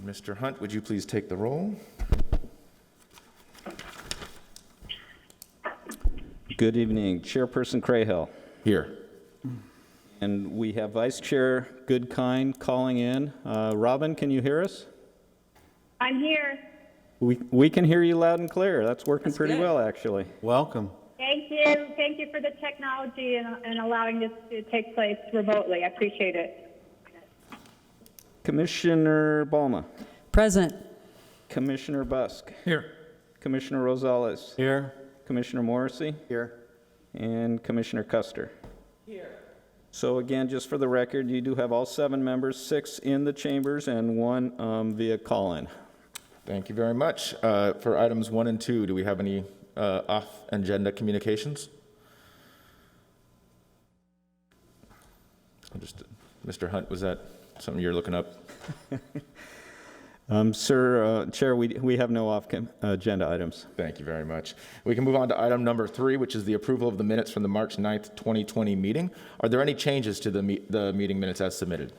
Mr. Hunt, would you please take the roll? Good evening. Chairperson Crayhill. Here. And we have Vice Chair Goodkind calling in. Robin, can you hear us? I'm here. We can hear you loud and clear. That's working pretty well, actually. Welcome. Thank you. Thank you for the technology and allowing this to take place remotely. I appreciate it. Commissioner Balma. Present. Commissioner Busk. Here. Commissioner Rosales. Here. Commissioner Morrissey. Here. And Commissioner Custer. Here. So again, just for the record, you do have all 7 members, 6 in the chambers and 1 via call-in. Thank you very much. For items 1 and 2, do we have any off-agenda communications? Mr. Hunt, was that something you're looking up? Chair, we have no off-agenda items. Thank you very much. We can move on to item number 3, which is the approval of the minutes from the March 9th, 2020 meeting. Are there any changes to the meeting minutes as submitted?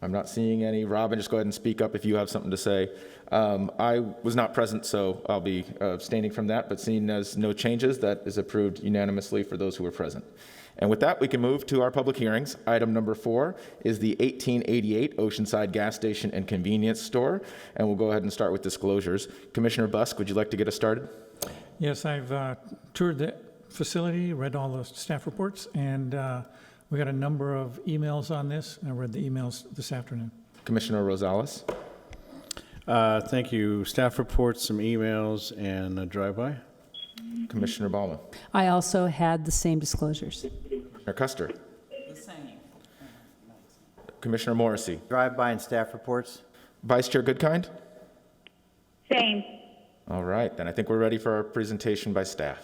I'm not seeing any. Robin, just go ahead and speak up if you have something to say. I was not present, so I'll be abstaining from that, but seeing as no changes, that is approved unanimously for those who were present. And with that, we can move to our public hearings. Item number 4 is the 1888 Oceanside Gas Station and Convenience Store, and we'll go ahead and start with disclosures. Commissioner Busk, would you like to get us started? Yes, I've toured the facility, read all the staff reports, and we got a number of emails on this, and I read the emails this afternoon. Commissioner Rosales. Thank you. Staff reports, some emails, and a drive-by. Commissioner Balma. I also had the same disclosures. Commissioner Custer. The same. Commissioner Morrissey. Drive-by and staff reports. Vice Chair Goodkind. Same. All right, then I think we're ready for our presentation by staff.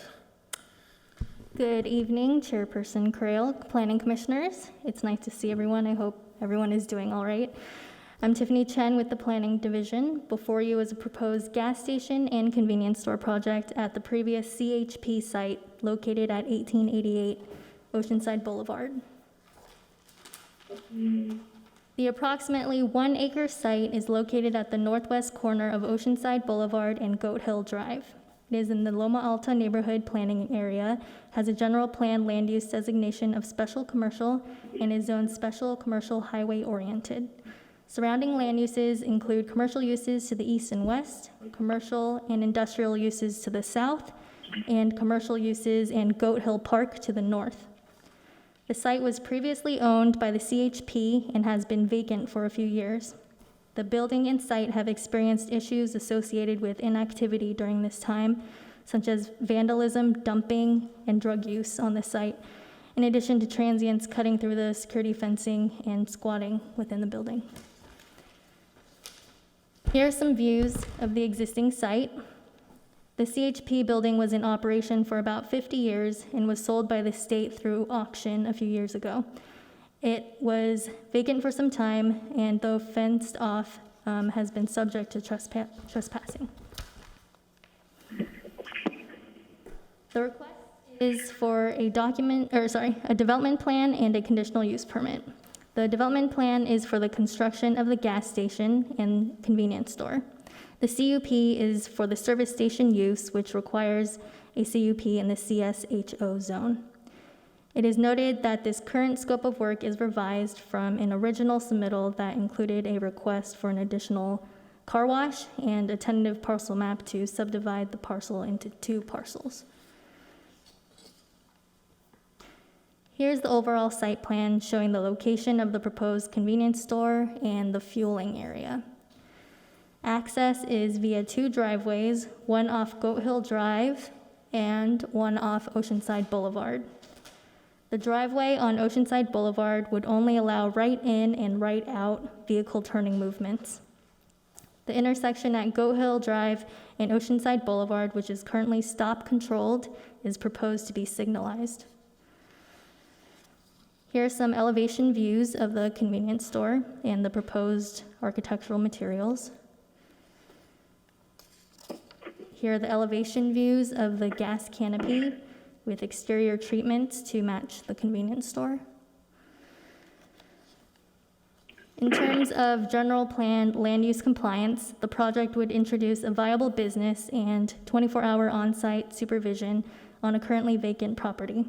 Good evening, Chairperson Crail, Planning Commissioners. It's nice to see everyone. I hope everyone is doing all right. I'm Tiffany Chen with the Planning Division. Before you is a proposed gas station and convenience store project at the previous CHP site located at 1888 Oceanside Boulevard. The approximately 1-acre site is located at the northwest corner of Oceanside Boulevard and Goat Hill Drive. It is in the Loma Alta neighborhood planning area, has a general plan land use designation of special commercial, and is zoned special commercial highway oriented. Surrounding land uses include commercial uses to the east and west, commercial and industrial uses to the south, and commercial uses and Goat Hill Park to the north. The site was previously owned by the CHP and has been vacant for a few years. The building and site have experienced issues associated with inactivity during this time, such as vandalism, dumping, and drug use on the site, in addition to transients cutting through the security fencing and squatting within the building. Here are some views of the existing site. The CHP building was in operation for about 50 years and was sold by the state through auction a few years ago. It was vacant for some time, and though fenced off, has been subject to trespassing. The request is for a development plan and a conditional use permit. The development plan is for the construction of the gas station and convenience store. The CUP is for the service station use, which requires a CUP in the CSHO zone. It is noted that this current scope of work is revised from an original submittal that included a request for an additional car wash and a tentative parcel map to subdivide the parcel into 2 parcels. Here's the overall site plan showing the location of the proposed convenience store and the fueling area. Access is via 2 driveways, one off Goat Hill Drive and one off Oceanside Boulevard. The driveway on Oceanside Boulevard would only allow right in and right out vehicle turning movements. The intersection at Goat Hill Drive and Oceanside Boulevard, which is currently stop controlled, is proposed to be signalized. Here are some elevation views of the convenience store and the proposed architectural materials. Here are the elevation views of the gas canopy with exterior treatments to match the convenience store. In terms of general plan land use compliance, the project would introduce a viable business and 24-hour on-site supervision on a currently vacant property.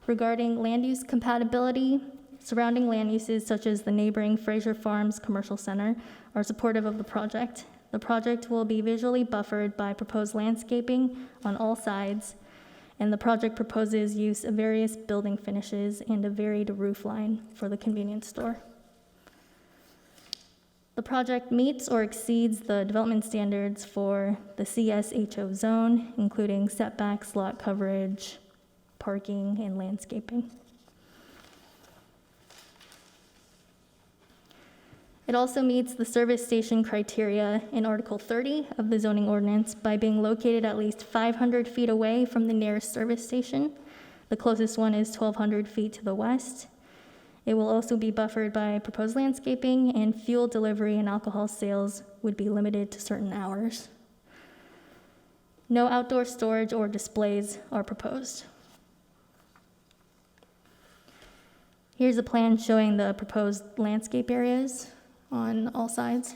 Regarding land use compatibility, surrounding land uses such as the neighboring Fraser Farms Commercial Center are supportive of the project. The project will be visually buffered by proposed landscaping on all sides, and the project proposes use of various building finishes and a varied roof line for the convenience store. The project meets or exceeds the development standards for the CSHO zone, including setbacks, lot coverage, parking, and landscaping. It also meets the service station criteria in Article 30 of the zoning ordinance by being located at least 500 feet away from the nearest service station. The closest one is 1,200 feet to the west. It will also be buffered by proposed landscaping, and fuel delivery and alcohol sales would be limited to certain hours. No outdoor storage or displays are proposed. Here's a plan showing the proposed landscape areas on all sides.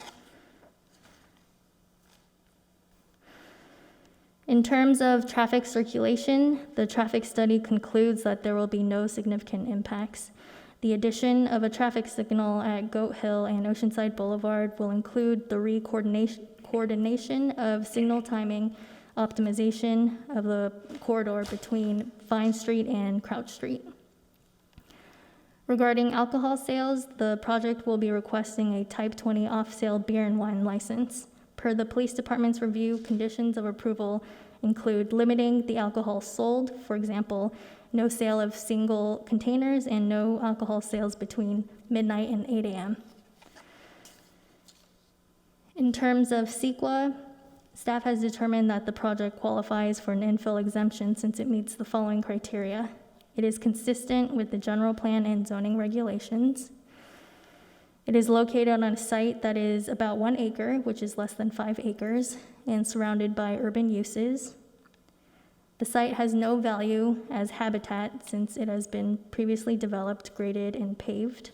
In terms of traffic circulation, the traffic study concludes that there will be no significant impacts. The addition of a traffic signal at Goat Hill and Oceanside Boulevard will include the coordination of signal timing, optimization of the corridor between Vine Street and Crouch Street. Regarding alcohol sales, the project will be requesting a Type 20 off-sale beer and wine license. Per the police department's review, conditions of approval include limiting the alcohol sold, for example, no sale of single containers and no alcohol sales between midnight and 8 a.m. In terms of CEQA, staff has determined that the project qualifies for an infill exemption since it meets the following criteria. It is consistent with the general plan and zoning regulations. It is located on a site that is about 1 acre, which is less than 5 acres, and surrounded by urban uses. The site has no value as habitat since it has been previously developed, graded, and paved.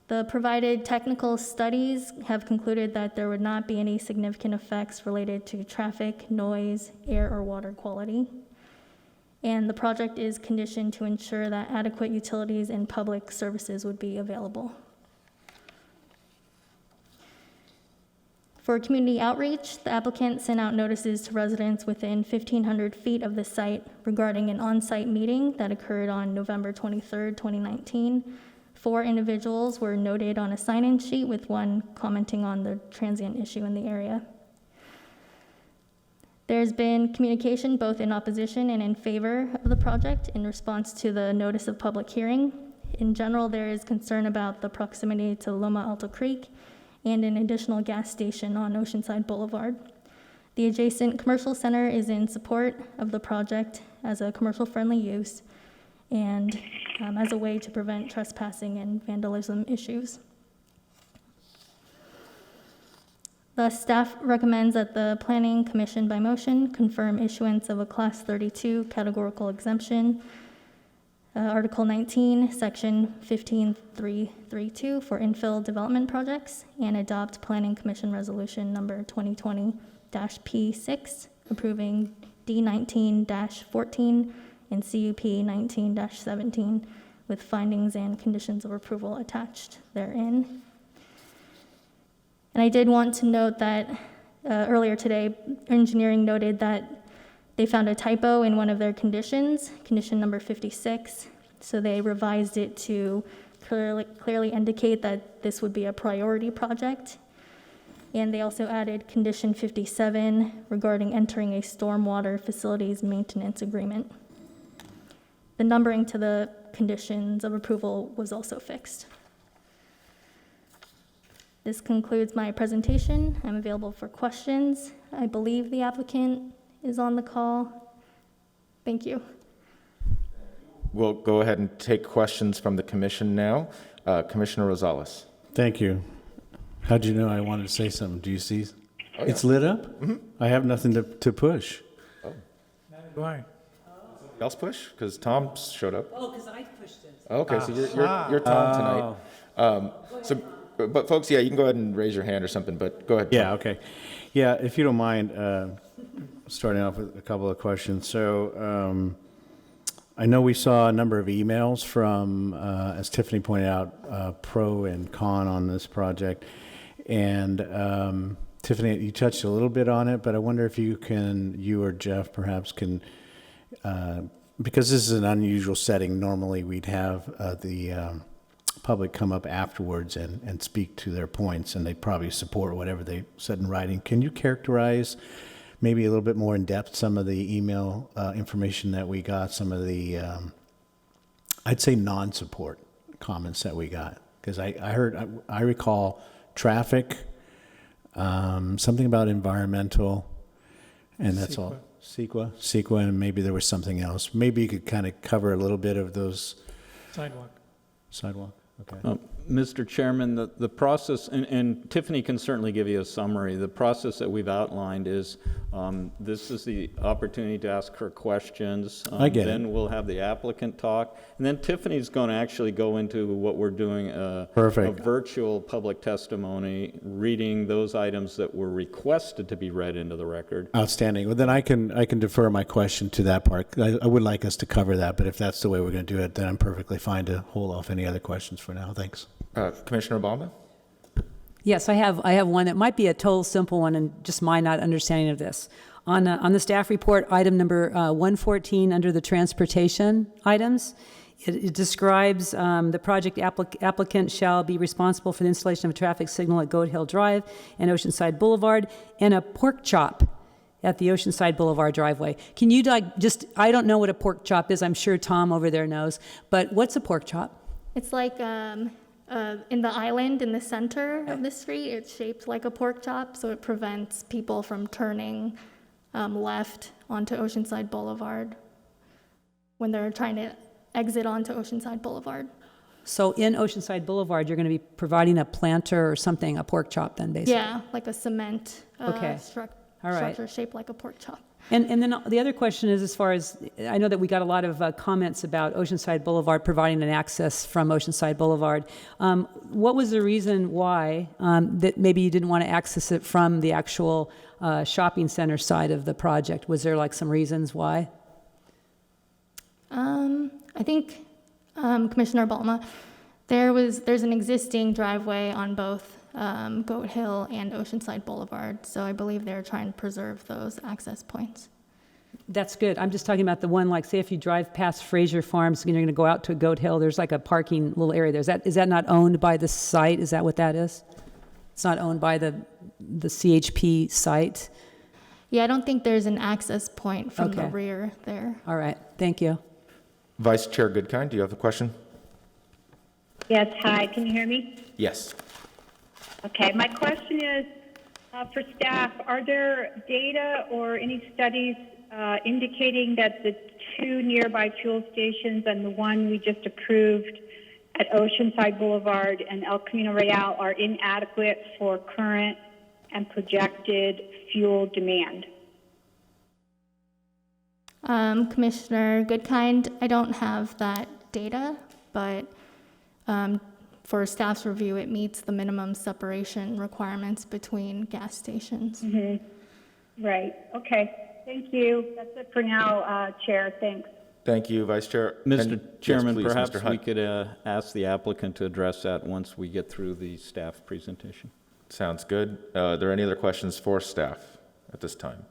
The provided technical studies have concluded that there would not be any significant effects related to traffic, noise, air, or water quality. And the project is conditioned to ensure that adequate utilities and public services would be available. For community outreach, the applicant sent out notices to residents within 1,500 feet of the site regarding an on-site meeting that occurred on November 23rd, 2019. 4 individuals were noted on a sign-in sheet, with one commenting on the transient issue in the area. There's been communication both in opposition and in favor of the project in response to the notice of public hearing. In general, there is concern about the proximity to Loma Alto Creek and an additional gas station on Oceanside Boulevard. The adjacent commercial center is in support of the project as a commercial-friendly use and as a way to prevent trespassing and vandalism issues. Thus, staff recommends that the Planning Commission by motion confirm issuance of a Class 32 categorical exemption, Article 19, Section 15332 for infill development projects, and adopt Planning Commission Resolution Number 2020-P6, approving D19-14 and CUP 19-17 with findings and conditions of approval attached therein. And I did want to note that earlier today, engineering noted that they found a typo in one of their conditions, condition number 56. So they revised it to clearly indicate that this would be a priority project. And they also added condition 57 regarding entering a stormwater facilities maintenance agreement. The numbering to the conditions of approval was also fixed. This concludes my presentation. I'm available for questions. I believe the applicant is on the call. Thank you. We'll go ahead and take questions from the commission now. Commissioner Rosales. Thank you. How'd you know I wanted to say something? Do you see? Oh, yeah. It's lit up? I have nothing to push. Neither do I. else push? Because Tom showed up. Oh, because I pushed it. Okay, so you're Tom tonight. But folks, yeah, you can go ahead and raise your hand or something, but go ahead. Tom. Yeah, okay. Yeah, if you don't mind, starting off with a couple of questions. So I know we saw a number of emails from, as Tiffany pointed out, pro and con on this project. And Tiffany, you touched a little bit on it, but I wonder if you or Jeff perhaps can, because this is an unusual setting, normally we'd have the public come up afterwards and speak to their points, and they'd probably support whatever they said in writing. Can you characterize maybe a little bit more in depth some of the email information that we got, some of the, I'd say non-support comments that we got? Because I recall traffic, something about environmental, and that's all. CEQA, and maybe there was something else. Maybe you could kind of cover a little bit of those. Sidewalk, okay. Mr. Chairman, the process, and Tiffany can certainly give you a summary. The process that we've outlined is this is the opportunity to ask her questions. I get it. Then we'll have the applicant talk. And then Tiffany's going to actually go into what we're doing, a virtual public testimony, reading those items that were requested to be read into the record. Outstanding. Well, then I can defer my question to that part. I would like us to cover that, but if that's the way we're going to do it, then I'm perfectly fine to hold off any other questions for now. Thanks. Commissioner Obama? Yes, I have one that might be a total simple one and just my not understanding of this. On the staff report, item number 114 under the transportation items, it describes the project applicant shall be responsible for the installation of a traffic signal at Goat Hill Drive and Oceanside Boulevard and a pork chop at the Oceanside Boulevard driveway. Can you I don't know what a pork chop is. I'm sure Tom over there knows, but what's a pork chop? It's like in the island in the center of the street, it's shaped like a pork chop, so it prevents people from turning left onto Oceanside Boulevard when they're trying to exit onto Oceanside Boulevard. So in Oceanside Boulevard, you're going to be providing a planter or something, a pork chop then, basically? Yeah, like a cement All right. structure shaped like a pork chop. And then the other question is, as far as, I know that we got a lot of comments about Oceanside Boulevard providing an access from Oceanside Boulevard. What was the reason why that maybe you didn't want to access it from the actual shopping center side of the project? Was there like some reasons why? I think, Commissioner Balma, there's an existing driveway on both Goat Hill and Oceanside Boulevard, so I believe they're trying to preserve those access points. That's good. I'm just talking about the one, like, say if you drive past Fraser Farms and you're going to go out to Goat Hill, there's like a parking little area there. Is that not owned by the site? Is that what that is? It's not owned by the CHP site? Yeah, I don't think there's an access point from the rear there. All right. Thank you. Vice Chair Goodkind, do you have a question? Yes, hi, can you hear me? Yes. Okay, my question is for staff, are there data or any studies indicating that the two nearby fuel stations and the one we just approved at Oceanside Boulevard and El Camino Real are inadequate for current and projected fuel demand? Commissioner Goodkind, I don't have that data, but for staff's review, it meets the minimum separation requirements between gas stations. Mm-hmm. Right, okay, thank you. That's it for now, Chair, thanks. Thank you, Vice Chair. Mr. Chairman, yes, please, perhaps Mr. Hunt. we could ask the applicant to address that once we get through the staff presentation. Sounds good. Are there any other questions for staff at this time?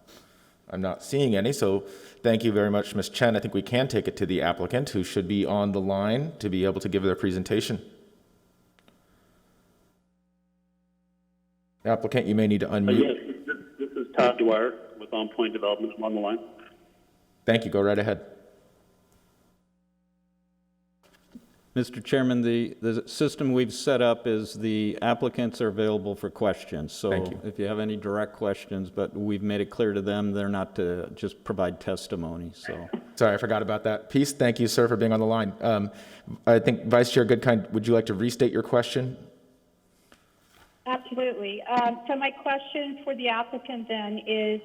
I'm not seeing any, so thank you very much, Ms. Chen. I think we can take it to the applicant, who should be on the line to be able to give their presentation. Applicant, you may need to unmute. Yes, this is Todd Dwyer with On Point Development. I'm on the line. Thank you. Go right ahead. Mr. Chairman, the system we've set up is the applicants are available for questions. So Thank you. if you have any direct questions, but we've made it clear to them they're not to just provide testimony. So Sorry, I forgot about that piece. Thank you, sir, for being on the line. I think Vice Chair Goodkind, would you like to restate your question? Absolutely. So my question for the applicant then is,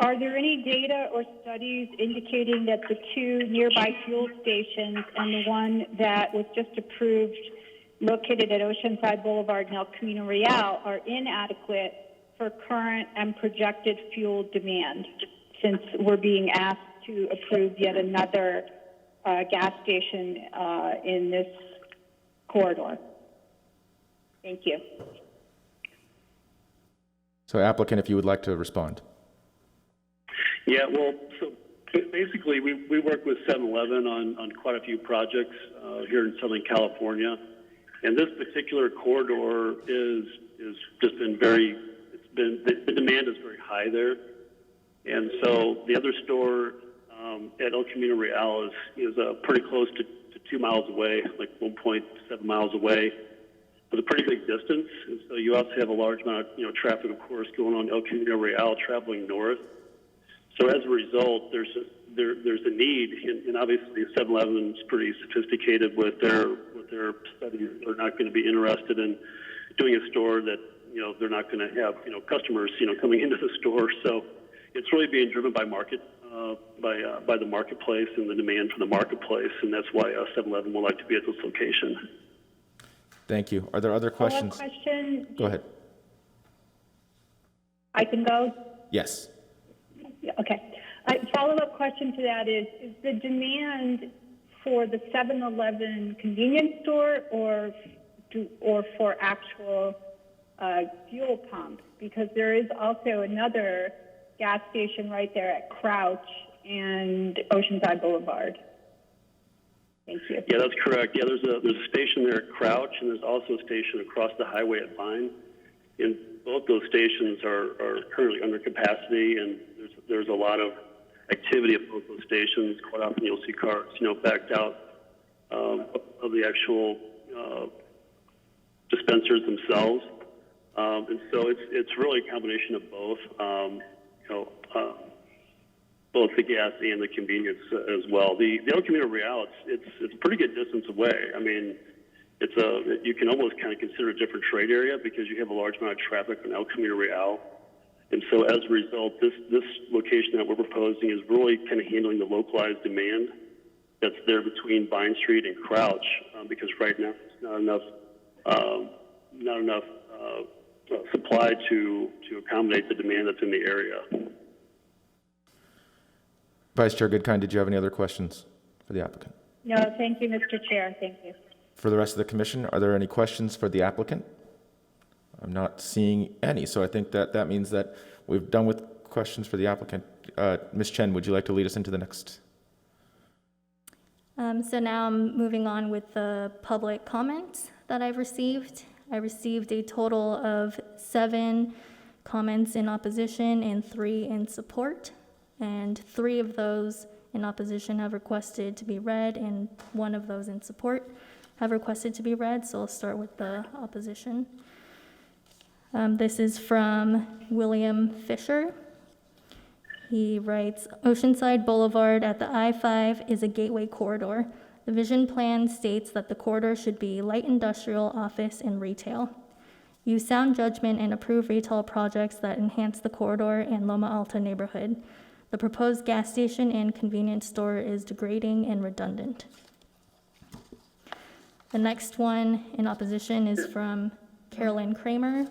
Are there any data or studies indicating that the two nearby fuel stations and the one that was just approved located at Oceanside Boulevard and El Camino Real are inadequate for current and projected fuel demand, since we're being asked to approve yet another gas station in this corridor? Thank you. So applicant, if you would like to respond. Yeah, well, so basically we work with 7-Eleven on quite a few projects here in Southern California. And this particular corridor is just been the demand is very high there. And so the other store at El Camino Real is pretty close to 2 miles away, like 1.7 miles away, with a pretty big distance. And so you also have a large amount of traffic, of course, going on El Camino Real traveling north. So as a result, there's a need, and obviously 7-Eleven is pretty sophisticated with their studies. They're not going to be interested in doing a store that they're not going to have customers coming into the store. So it's really being driven by market, by the marketplace and the demand from the marketplace, and that's why 7-Eleven would like to be at this location. Thank you. Are there other questions? Question. Go ahead. I can go? Yes. Yeah, okay. A follow-up question to that is the demand for the 7-Eleven convenience store or for actual fuel pumps? Because there is also another gas station right there at Crouch and Oceanside Boulevard. Thank you. Yeah, that's correct. Yeah, there's a station there at Crouch, and there's also a station across the highway at Vine. And both those stations are currently under capacity, and there's a lot of activity at both those stations. Quite often you'll see cars, backed out of the actual dispensers themselves. And so it's really a combination of both, both the gas and the convenience as well. The El Camino Real, it's a pretty good distance away. I mean, you can almost kind of consider a different trade area because you have a large amount of traffic on El Camino Real. And so as a result, this location that we're proposing is really kind of handling the localized demand that's there between Vine Street and Crouch, because right now there's not enough supply to accommodate the demand that's in the area. Vice Chair Goodkind, did you have any other questions for the applicant? No, thank you, Mr. Chair. Thank you. For the rest of the commission, are there any questions for the applicant? I'm not seeing any, so I think that means that we've done with questions for the applicant. Ms. Chen, would you like to lead us into the next? So now I'm moving on with the public comments that I've received. I received a total of 7 comments in opposition and 3 in support. And 3 of those in opposition have requested to be read, and 1 of those in support have requested to be read. So I'll start with the opposition. This is from William Fisher. He writes, Oceanside Boulevard at the I-5 is a gateway corridor. The vision plan states that the corridor should be light industrial, office, and retail. Use sound judgment and approve retail projects that enhance the corridor and Loma Alta neighborhood. The proposed gas station and convenience store is degrading and redundant. The next one in opposition is from Carolyn Kramer.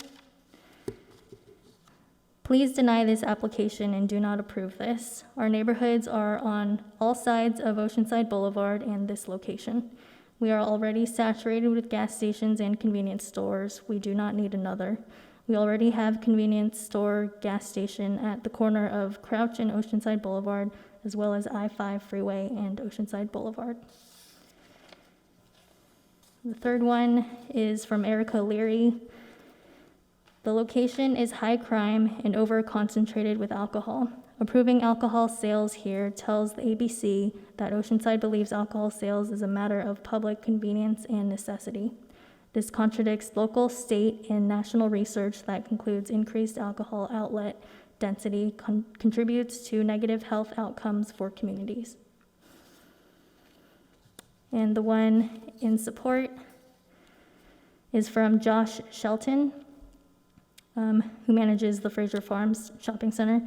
Please deny this application and do not approve this. Our neighborhoods are on all sides of Oceanside Boulevard and this location. We are already saturated with gas stations and convenience stores. We do not need another. We already have convenience store gas station at the corner of Crouch and Oceanside Boulevard, as well as I-5 freeway and Oceanside Boulevard. The third one is from Erica Leary. The location is high crime and over-concentrated with alcohol. Approving alcohol sales here tells the ABC that Oceanside believes alcohol sales is a matter of public convenience and necessity. This contradicts local, state, and national research that concludes increased alcohol outlet density contributes to negative health outcomes for communities. And the one in support is from Josh Shelton, who manages the Fraser Farms Shopping Center.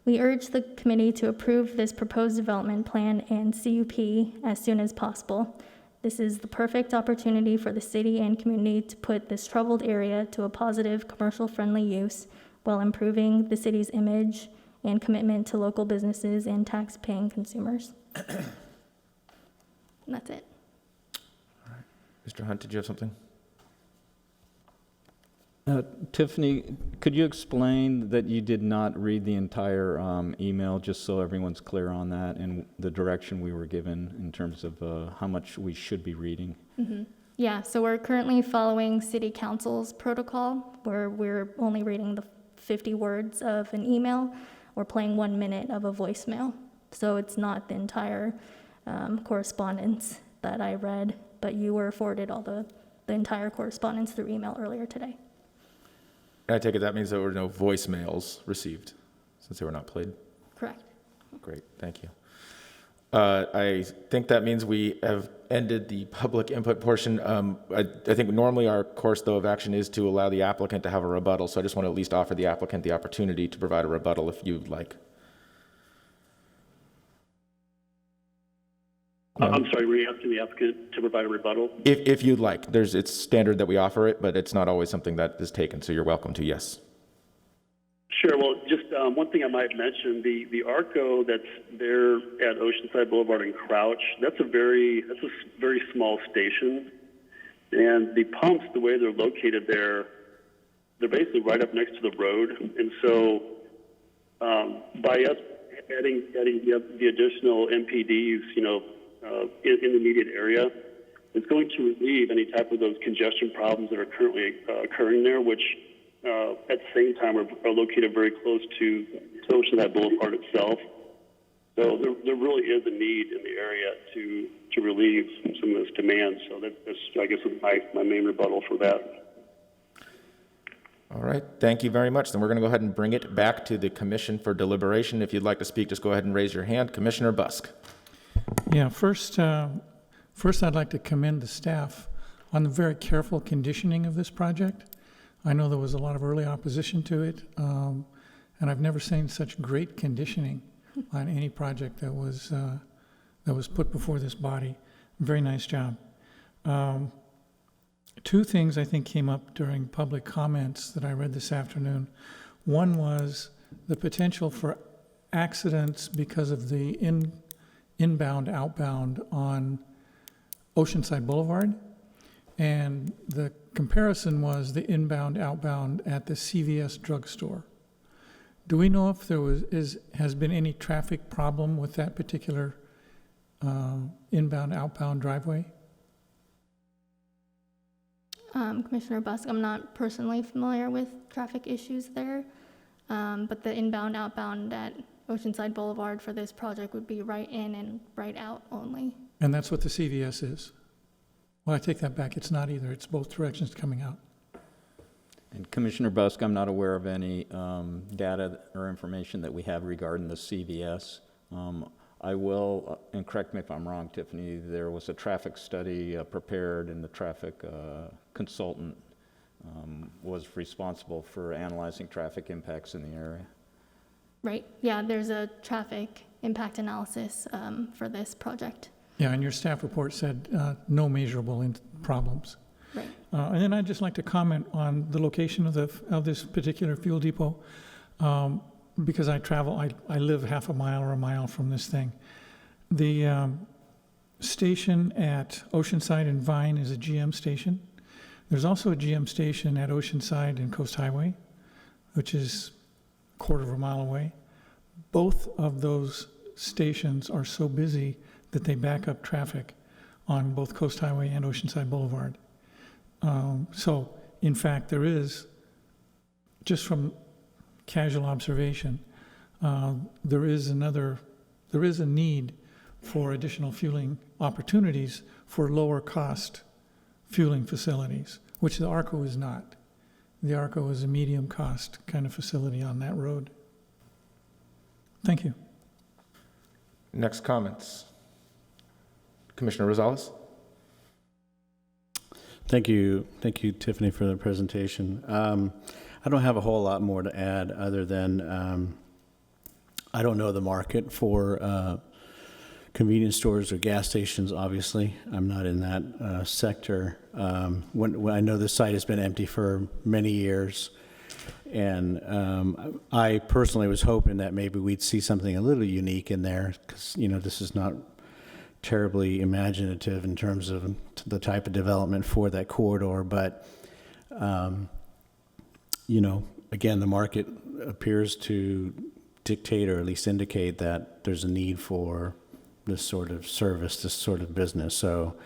We urge the committee to approve this proposed development plan and CUP as soon as possible. This is the perfect opportunity for the city and community to put this troubled area to a positive, commercial-friendly use while improving the city's image and commitment to local businesses and tax-paying consumers. And that's it. Mr. Hunt, did you have something? Tiffany, could you explain that you did not read the entire email, just so everyone's clear on that and the direction we were given in terms of how much we should be reading? Mm-hmm. Yeah, so we're currently following City Council's protocol, where we're only reading the 50 words of an email or playing 1 minute of a voicemail. So it's not the entire correspondence that I read, but you were forwarded all the entire correspondence through email earlier today. I take it that means there were no voicemails received, since they were not played? Correct. Great, thank you. I think that means we have ended the public input portion. I think normally our course, though, of action is to allow the applicant to have a rebuttal, so I just want to at least offer the applicant the opportunity to provide a rebuttal if you'd like. I'm sorry, were you asking the applicant to provide a rebuttal? If you'd like. It's standard that we offer it, but it's not always something that is taken, so you're welcome to, yes. Sure. Well, just one thing I might mention, the ARCO that's there at Oceanside Boulevard and Crouch, that's a very small station. And the pumps, the way they're located there, they're basically right up next to the road. And so by us adding the additional MPDs, in the immediate area, it's going to relieve any type of those congestion problems that are currently occurring there, which at the same time are located very close to Oceanside Boulevard itself. So there really is a need in the area to relieve some of this demand. So that's, I guess, my main rebuttal for that. All right, thank you very much. Then we're going to go ahead and bring it back to the commission for deliberation. If you'd like to speak, just go ahead and raise your hand. Commissioner Busk. Yeah, first I'd like to commend the staff on the very careful conditioning of this project. I know there was a lot of early opposition to it, and I've never seen such great conditioning on any project that was put before this body. Very nice job. Two things I think came up during public comments that I read this afternoon. One was the potential for accidents because of the inbound, outbound on Oceanside Boulevard. And the comparison was the inbound, outbound at the CVS drugstore. Do we know if there has been any traffic problem with that particular inbound, outbound driveway? Commissioner Busk, I'm not personally familiar with traffic issues there, but the inbound, outbound at Oceanside Boulevard for this project would be right in and right out only. And that's what the CVS is? Well, I take that back. It's not either. It's both directions coming out. And Commissioner Busk, I'm not aware of any data or information that we have regarding the CVS. I will, and correct me if I'm wrong, Tiffany, there was a traffic study prepared, and the traffic consultant was responsible for analyzing traffic impacts in the area. Right, yeah, there's a traffic impact analysis for this project. Yeah, and your staff report said no measurable problems. Right. And then I'd just like to comment on the location of this particular fuel depot. Because I live half a mile or a mile from this thing. The station at Oceanside and Vine is a GM station. There's also a GM station at Oceanside and Coast Highway, which is a quarter of a mile away. Both of those stations are so busy that they back up traffic on both Coast Highway and Oceanside Boulevard. So, in fact, there is, just from casual observation, there is a need for additional fueling opportunities for lower cost fueling facilities, which the ARCO is not. The ARCO is a medium cost kind of facility on that road. Thank you. Next comments. Commissioner Rosales. Thank you, Tiffany, for the presentation. I don't have a whole lot more to add other than I don't know the market for convenience stores or gas stations, obviously. I'm not in that sector. When I know the site has been empty for many years, and I personally was hoping that maybe we'd see something a little unique in there, because, you know, this is not terribly imaginative in terms of the type of development for that corridor, but, you know, again, the market appears to dictate or at least indicate that there's a need for this sort of service, this sort of business. So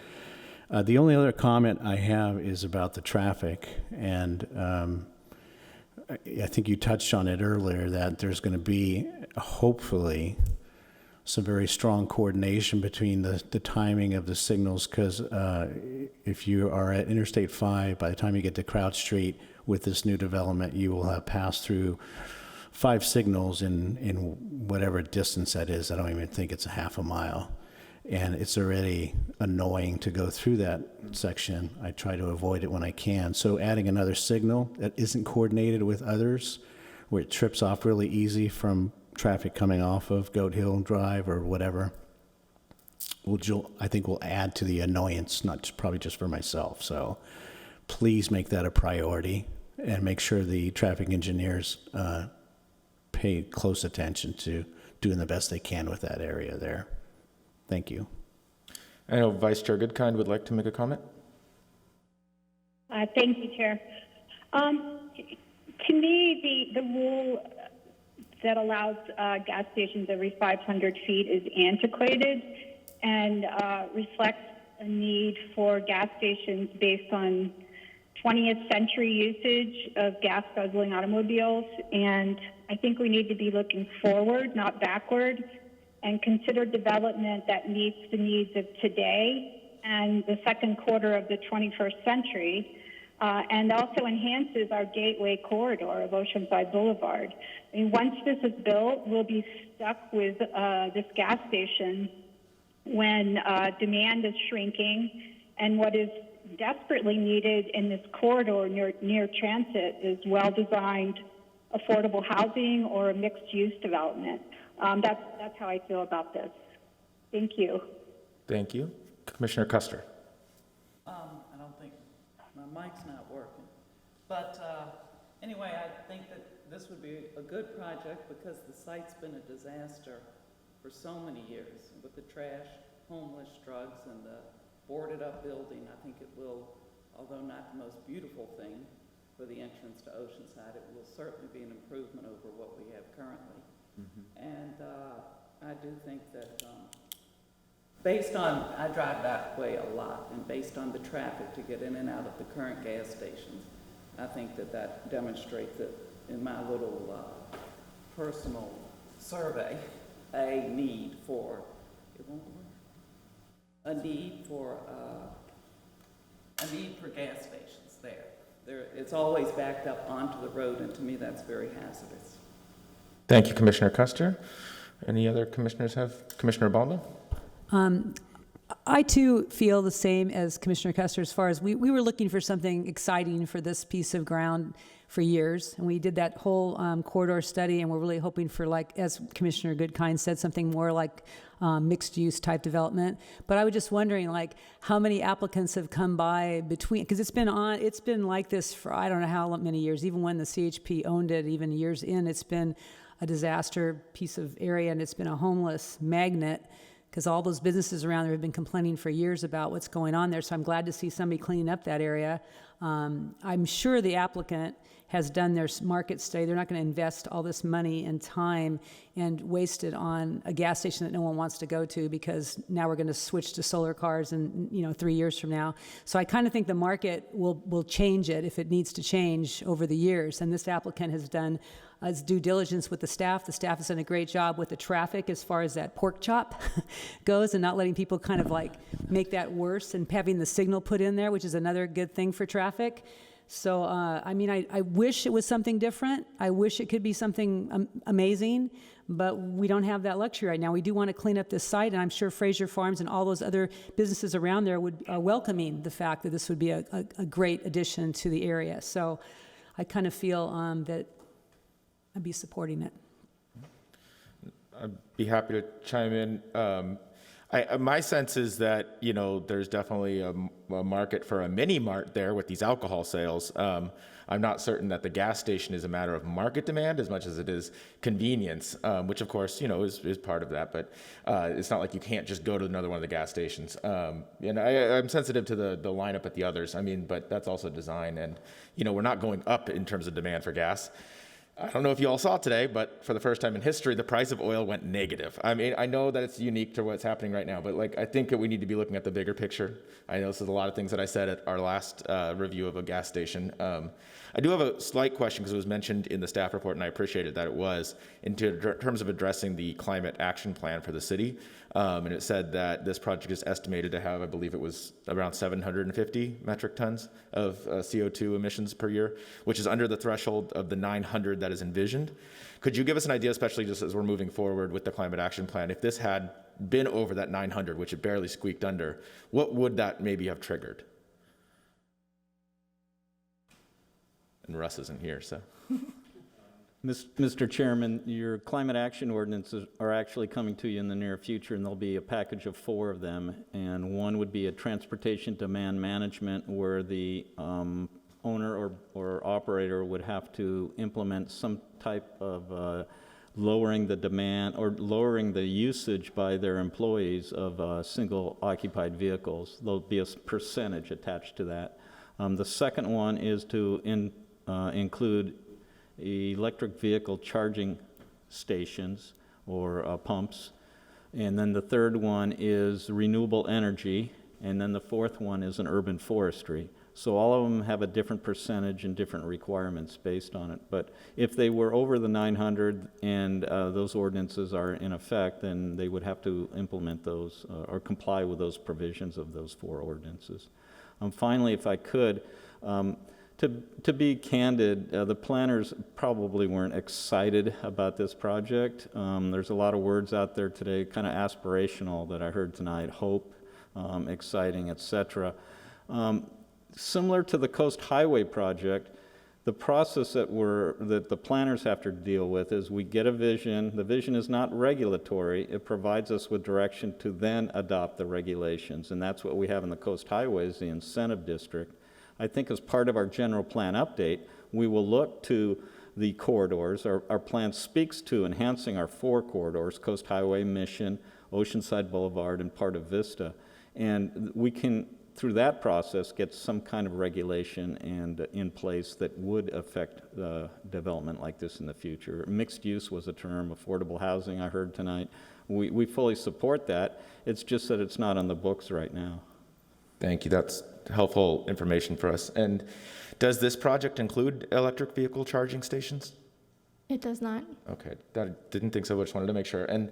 the only other comment I have is about the traffic, and I think you touched on it earlier, that there's going to be, hopefully, some very strong coordination between the timing of the signals, because if you are at Interstate 5, by the time you get to Crouch Street with this new development, you will have passed through 5 signals in whatever distance that is. I don't even think it's a half a mile. And it's already annoying to go through that section. I try to avoid it when I can. So adding another signal that isn't coordinated with others, where it trips off really easy from traffic coming off of Goat Hill Drive or whatever, I think will add to the annoyance, not just, probably just for myself. So please make that a priority and make sure the traffic engineers pay close attention to doing the best they can with that area there. Thank you. I know Vice Chair Goodkind would like to make a comment. Thank you, Chair. To me, the rule that allows gas stations every 500 feet is antiquated and reflects a need for gas stations based on 20th century usage of gas guzzling automobiles. And I think we need to be looking forward, not backward, and consider development that meets the needs of today and the second quarter of the 21st century, and also enhances our gateway corridor of Oceanside Boulevard. I mean, once this is built, we'll be stuck with this gas station when demand is shrinking, and what is desperately needed in this corridor near transit is well-designed affordable housing or a mixed-use development. That's how I feel about this. Thank you. Thank you. Commissioner Custer. I don't think my mic's not working. But anyway, I think that this would be a good project because the site's been a disaster for so many years. With the trash, homeless, drugs, and the boarded up building, I think it will, although not the most beautiful thing for the entrance to Oceanside, it will certainly be an improvement over what we have currently. And I do think that based on, I drive that way a lot, and based on the traffic to get in and out of the current gas stations, I think that that demonstrates that in my little personal survey, a need for, it won't work, a need for gas stations there. It's always backed up onto the road, and to me that's very hazardous. Thank you, Commissioner Custer. Any other commissioners have? Commissioner Baldo? I too feel the same as Commissioner Custer as far as we were looking for something exciting for this piece of ground for years. And we did that whole corridor study, and we're really hoping for, like, as Commissioner Goodkind said, something more like mixed use type development. But I was just wondering, like, how many applicants have come by between, because it's been like this for I don't know how many years. Even when the CHP owned it, even years in, it's been a disaster piece of area, and it's been a homeless magnet because all those businesses around there have been complaining for years about what's going on there. So I'm glad to see somebody cleaning up that area. I'm sure the applicant has done their market study. They're not going to invest all this money and time and waste it on a gas station that no one wants to go to because now we're going to switch to solar cars in 3 years from now. So I kind of think the market will change it if it needs to change over the years. And this applicant has done its due diligence with the staff. The staff has done a great job with the traffic as far as that pork chop goes and not letting people kind of like make that worse and having the signal put in there, which is another good thing for traffic. So, I mean, I wish it was something different. I wish it could be something amazing, but we don't have that luxury right now. We do want to clean up this site, and I'm sure Fraser Farms and all those other businesses around there are welcoming the fact that this would be a great addition to the area. So I kind of feel that I'd be supporting it. I'd be happy to chime in. My sense is that, you know, there's definitely a market for a mini mart there with these alcohol sales. I'm not certain that the gas station is a matter of market demand as much as it is convenience, which of course, you know, is part of that. But it's not like you can't just go to another one of the gas stations. And I'm sensitive to the lineup at the others. I mean, but that's also design. And, you know, we're not going up in terms of demand for gas. I don't know if you all saw today, but for the first time in history, the price of oil went negative. I mean, I know that it's unique to what's happening right now, but like, I think that we need to be looking at the bigger picture. I know this is a lot of things that I said at our last review of a gas station. I do have a slight question because it was mentioned in the staff report, and I appreciated that it was, in terms of addressing the climate action plan for the city. And it said that this project is estimated to have, I believe it was around 750 metric tons of CO2 emissions per year, which is under the threshold of the 900 that is envisioned. Could you give us an idea, especially just as we're moving forward with the climate action plan, if this had been over that 900, which it barely squeaked under, what would that maybe have triggered? And Russ isn't here, so. Mr. Chairman, your climate action ordinances are actually coming to you in the near future, and there'll be a package of 4 of them. And one would be a transportation demand management, where the owner or operator would have to implement some type of lowering the demand or lowering the usage by their employees of single occupied vehicles. There'll be a percentage attached to that. The second one is to include electric vehicle charging stations or pumps. And then the third one is renewable energy. And then the fourth one is an urban forestry. So all of them have a different percentage and different requirements based on it. But if they were over the 900 and those ordinances are in effect, then they would have to implement those or comply with those provisions of those 4 ordinances. Finally, if I could, to be candid, the planners probably weren't excited about this project. There's a lot of words out there today, kind of aspirational, that I heard tonight: hope, exciting, etc. Similar to the Coast Highway project, the process that the planners have to deal with is we get a vision. The vision is not regulatory. It provides us with direction to then adopt the regulations, and that's what we have in the Coast Highways, the incentive district. I think as part of our general plan update, we will look to the corridors. Our plan speaks to enhancing our 4 corridors: Coast Highway, Mission, Oceanside Boulevard, and part of Vista. And we can, through that process, get some kind of regulation and in place that would affect development like this in the future. Mixed use was a term, affordable housing I heard tonight. We fully support that. It's just that it's not on the books right now. Thank you. That's helpful information for us. And does this project include electric vehicle charging stations? It does not. Okay, didn't think so, but just wanted to make sure. And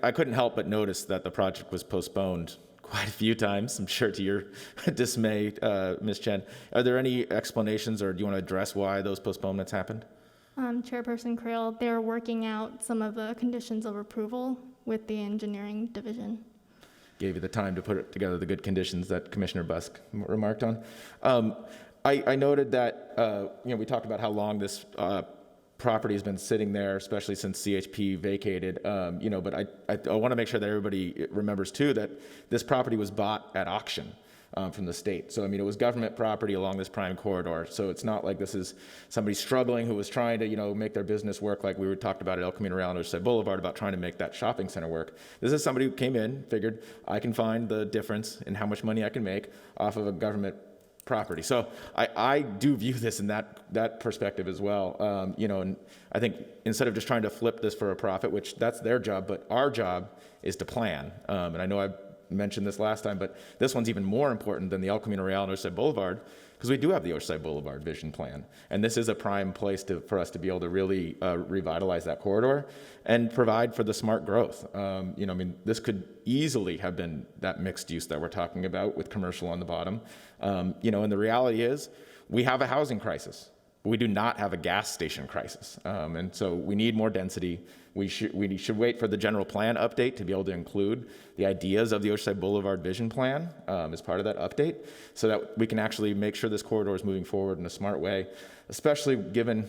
I couldn't help but notice that the project was postponed quite a few times, I'm sure to your dismay, Ms. Chen. Are there any explanations, or do you want to address why those postponements happened? Chairperson Creel, they're working out some of the conditions of approval with the engineering division. Gave you the time to put together the good conditions that Commissioner Busk remarked on. I noted that we talked about how long this property has been sitting there, especially since CHP vacated. But I want to make sure that everybody remembers too that this property was bought at auction from the state. So it was government property along this prime corridor. So it's not like this is somebody struggling who was trying to make their business work, like we talked about at El Camino Real and Oceanside Boulevard about trying to make that shopping center work. This is somebody who came in, figured I can find the difference in how much money I can make off of a government property. So I do view this in that perspective as well. And I think instead of just trying to flip this for a profit, which that's their job, but our job is to plan. And I know I've mentioned this last time, but this one's even more important than the El Camino Real and Oceanside Boulevard, because we do have the Oceanside Boulevard vision plan. And this is a prime place for us to be able to really revitalize that corridor and provide for the smart growth. This could easily have been that mixed use that we're talking about with commercial on the bottom. And the reality is we have a housing crisis. We do not have a gas station crisis. And so we need more density. We should wait for the general plan update to be able to include the ideas of the Oceanside Boulevard vision plan as part of that update, so that we can actually make sure this corridor is moving forward in a smart way, especially given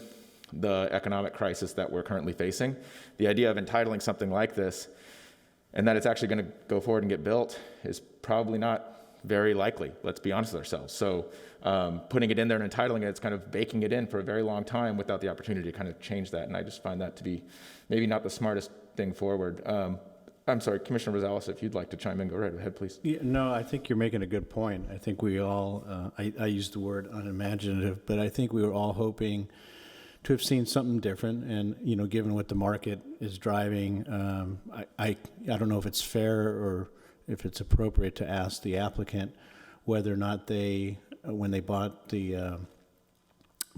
the economic crisis that we're currently facing. The idea of entitling something like this and that it's actually going to go forward and get built is probably not very likely, let's be honest with ourselves. So putting it in there and entitling it, it's kind of baking it in for a very long time without the opportunity to kind of change that. And I just find that to be maybe not the smartest thing forward. I'm sorry, Commissioner Rosales, if you'd like to chime in, go right ahead, please. Yeah, no, I think you're making a good point. I think we all, I used the word unimaginative, but I think we were all hoping to have seen something different. And, you know, given what the market is driving, I don't know if it's fair or if it's appropriate to ask the applicant whether or not they, when they bought the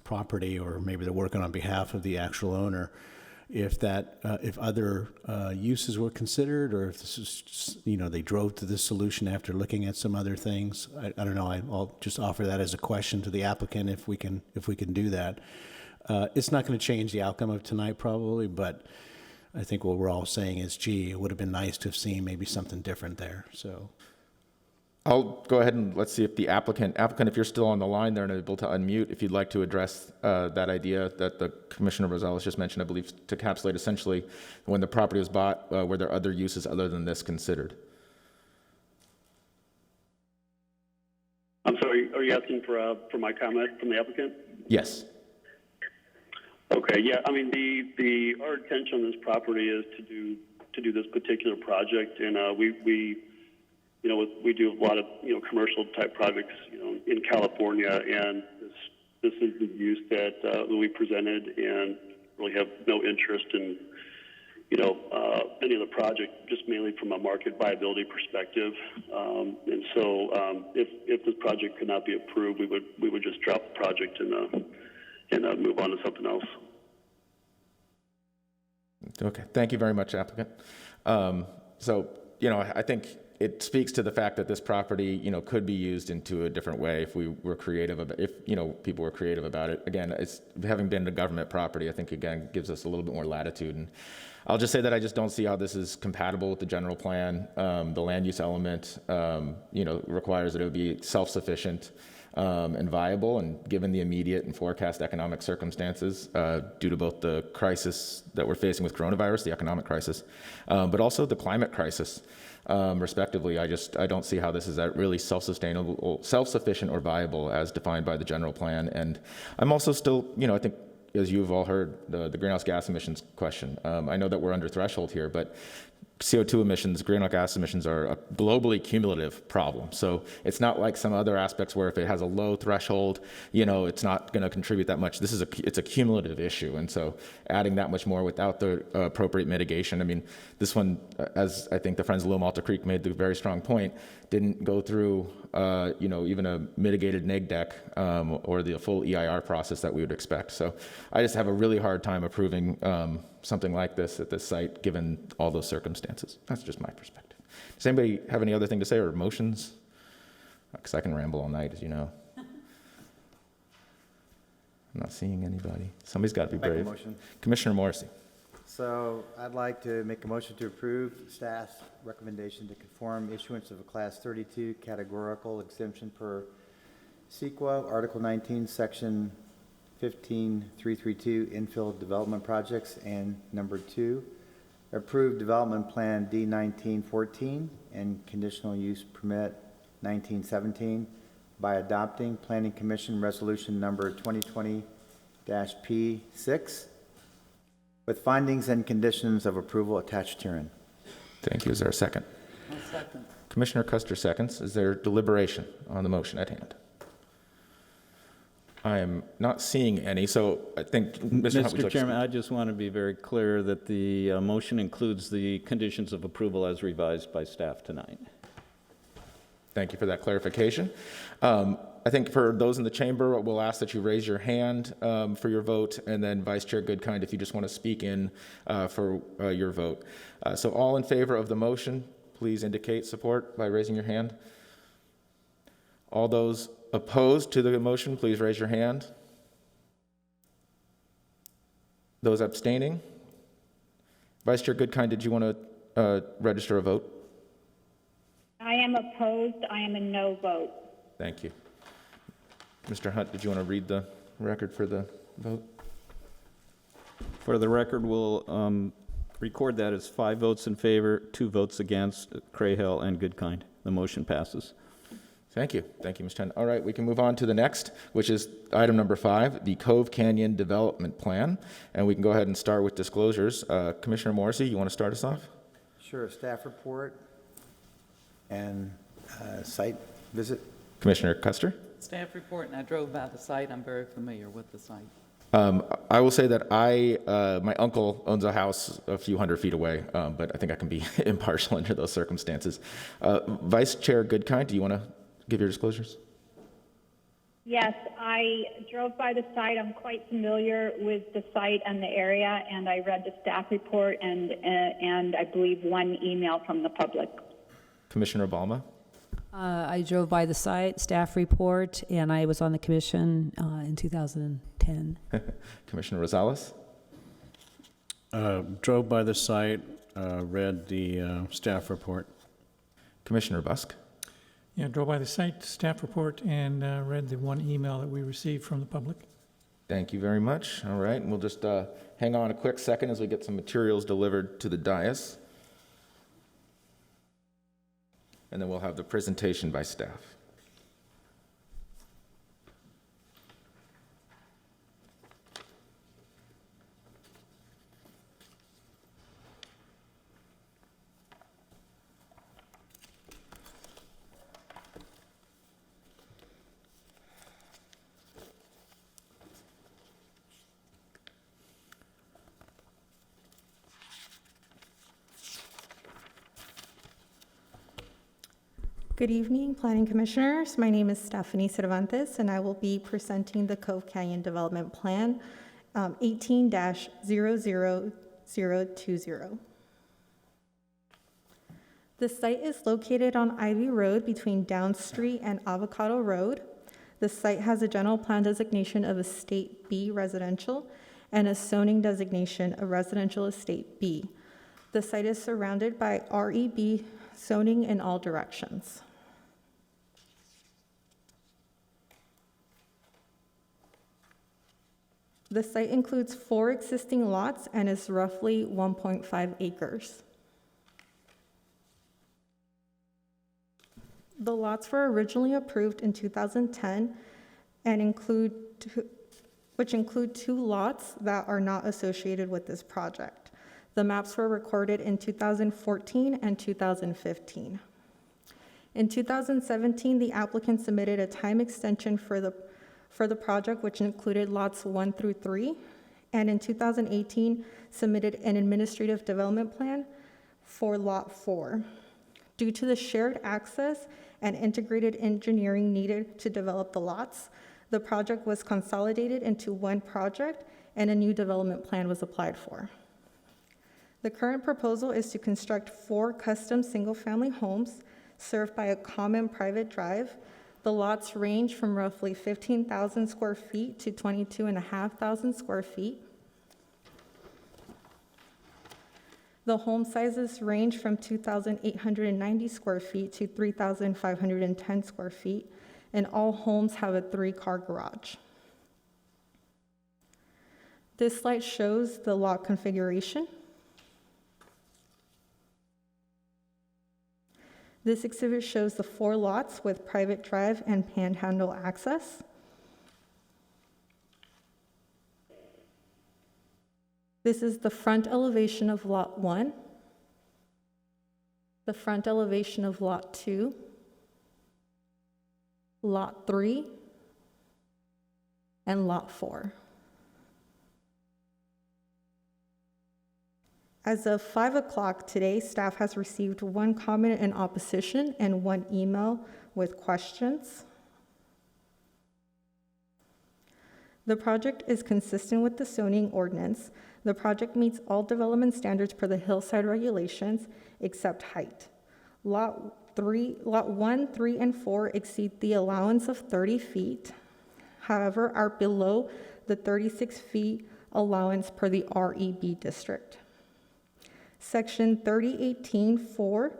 property, or maybe they're working on behalf of the actual owner, if that, if other uses were considered, or if this is just, you know, they drove to this solution after looking at some other things. I don't know. I'll just offer that as a question to the applicant if we can do that. It's not going to change the outcome of tonight probably, but I think what we're all saying is, gee, it would have been nice to have seen maybe something different there. So I'll go ahead and let's see if the applicant, if you're still on the line there and able to unmute, if you'd like to address that idea that the Commissioner Rosales just mentioned, I believe, to encapsulate essentially when the property was bought, were there other uses other than this considered? I'm sorry, are you asking for my comment from the applicant? Yes. Okay, yeah, I mean, our intention on this property is to do this particular project, and we do a lot of, commercial type projects, in California, and this is the use that we presented, and really have no interest in, any of the project, just mainly from a market viability perspective. And so, if this project could not be approved, we would just drop the project and move on to something else. Okay, thank you very much, applicant. So, I think it speaks to the fact that this property, could be used into a different way if we were creative about, if people were creative about it. Again, it's having been a government property, I think again gives us a little bit more latitude. And I'll just say that I just don't see how this is compatible with the general plan. The land use element, requires that it would be self-sufficient and viable, and given the immediate and forecast economic circumstances due to both the crisis that we're facing with coronavirus, the economic crisis, but also the climate crisis, respectively. I don't see how this is really self-sustainable, self-sufficient or viable as defined by the general plan. And I'm also still, I think, as you've all heard, the greenhouse gas emissions question. I know that we're under threshold here, but CO2 emissions, greenhouse gas emissions are a globally cumulative problem. So it's not like some other aspects where if it has a low threshold, it's not going to contribute that much. It's a cumulative issue. And so adding that much more without the appropriate mitigation, I mean, this one, as I think the Friends of Little Malta Creek made the very strong point, didn't go through, even a mitigated neg deck or the full EIR process that we would expect. So I just have a really hard time approving something like this at this site, given all those circumstances. That's just my perspective. Does anybody have any other thing to say or motions? Because I can ramble all night, as you know. I'm not seeing anybody. Somebody's got to be brave. Make a motion. Commissioner Morrissey. So I'd like to make a motion to approve staff's recommendation to conform issuance of a Class 32 categorical exemption per CEQA, Article 19, Section 15332, infill development projects, and number 2, approved development plan D1914 and conditional use permit 1917 by adopting Planning Commission Resolution number 2020-P6 with findings and conditions of approval attached herein. Thank you. Is there a second? I'll second. Commissioner Custer seconds. Is there deliberation on the motion at hand? I am not seeing any, so I think Mr. Hunt, would you like to Chairman, speak? I just want to be very clear that the motion includes the conditions of approval as revised by staff tonight. Thank you for that clarification. I think for those in the chamber, we'll ask that you raise your hand for your vote, and then Vice Chair Goodkind, if you just want to speak in for your vote. So all in favor of the motion, please indicate support by raising your hand. All those opposed to the motion, please raise your hand. Those abstaining? Vice Chair Goodkind, did you want to register a vote? I am opposed. I am a no vote. Thank you. Mr. Hunt, did you want to read the record for the vote? For the record, we'll record that as 5 votes in favor, 2 votes against, Crayhill and Goodkind. The motion passes. Thank you. Thank you, Ms. Chen. All right, we can move on to the next, which is item number 5, the Cove Canyon Development Plan. And we can go ahead and start with disclosures. Commissioner Morrissey, you want to start us off? Sure, staff report and site visit. Commissioner Custer? Staff report, and I drove by the site. I'm very familiar with the site. I will say that my uncle owns a house a few hundred feet away, but I think I can be impartial under those circumstances. Vice Chair Goodkind, do you want to give your disclosures? Yes, I drove by the site. I'm quite familiar with the site and the area, and I read the staff report and I believe one email from the public. Commissioner Balma? I drove by the site, staff report, and I was on the commission in 2010. Commissioner Rosales? Drove by the site, read the staff report. Commissioner Busk? Yeah, drove by the site, staff report, and read the one email that we received from the public. Thank you very much. All right, and we'll just hang on a quick second as we get some materials delivered to the dais. And then we'll have the presentation by staff. Good evening, Planning Commissioners. My name is Stephanie Cervantes, and I will be presenting the Cove Canyon Development Plan 18-00020. The site is located on Ivy Road between Down Street and Avocado Road. The site has a general plan designation of Estate B residential and a zoning designation of Residential Estate B. The site is surrounded by REB zoning in all directions. The site includes 4 existing lots and is roughly 1.5 acres. The lots were originally approved in 2010 and which include 2 lots that are not associated with this project. The maps were recorded in 2014 and 2015. In 2017, the applicant submitted a time extension for the project, which included lots 1 through 3, and in 2018, submitted an administrative development plan for lot 4. Due to the shared access and integrated engineering needed to develop the lots, the project was consolidated into one project and a new development plan was applied for. The current proposal is to construct 4 custom single-family homes served by a common private drive. The lots range from roughly 15,000 square feet to 22,500 square feet. The home sizes range from 2,890 square feet to 3,510 square feet, and all homes have a 3-car garage. This slide shows the lot configuration. This exhibit shows the 4 lots with private drive and panhandle access. This is the front elevation of lot 1, the front elevation of lot 2, lot 3, and lot 4. As of 5 o'clock today, staff has received 1 comment in opposition and 1 email with questions. The project is consistent with the zoning ordinance. The project meets all development standards per the hillside regulations except height. Lot 1, 3, and 4 exceed the allowance of 30 feet, however, are below the 36 feet allowance per the REB district. Section 3018-4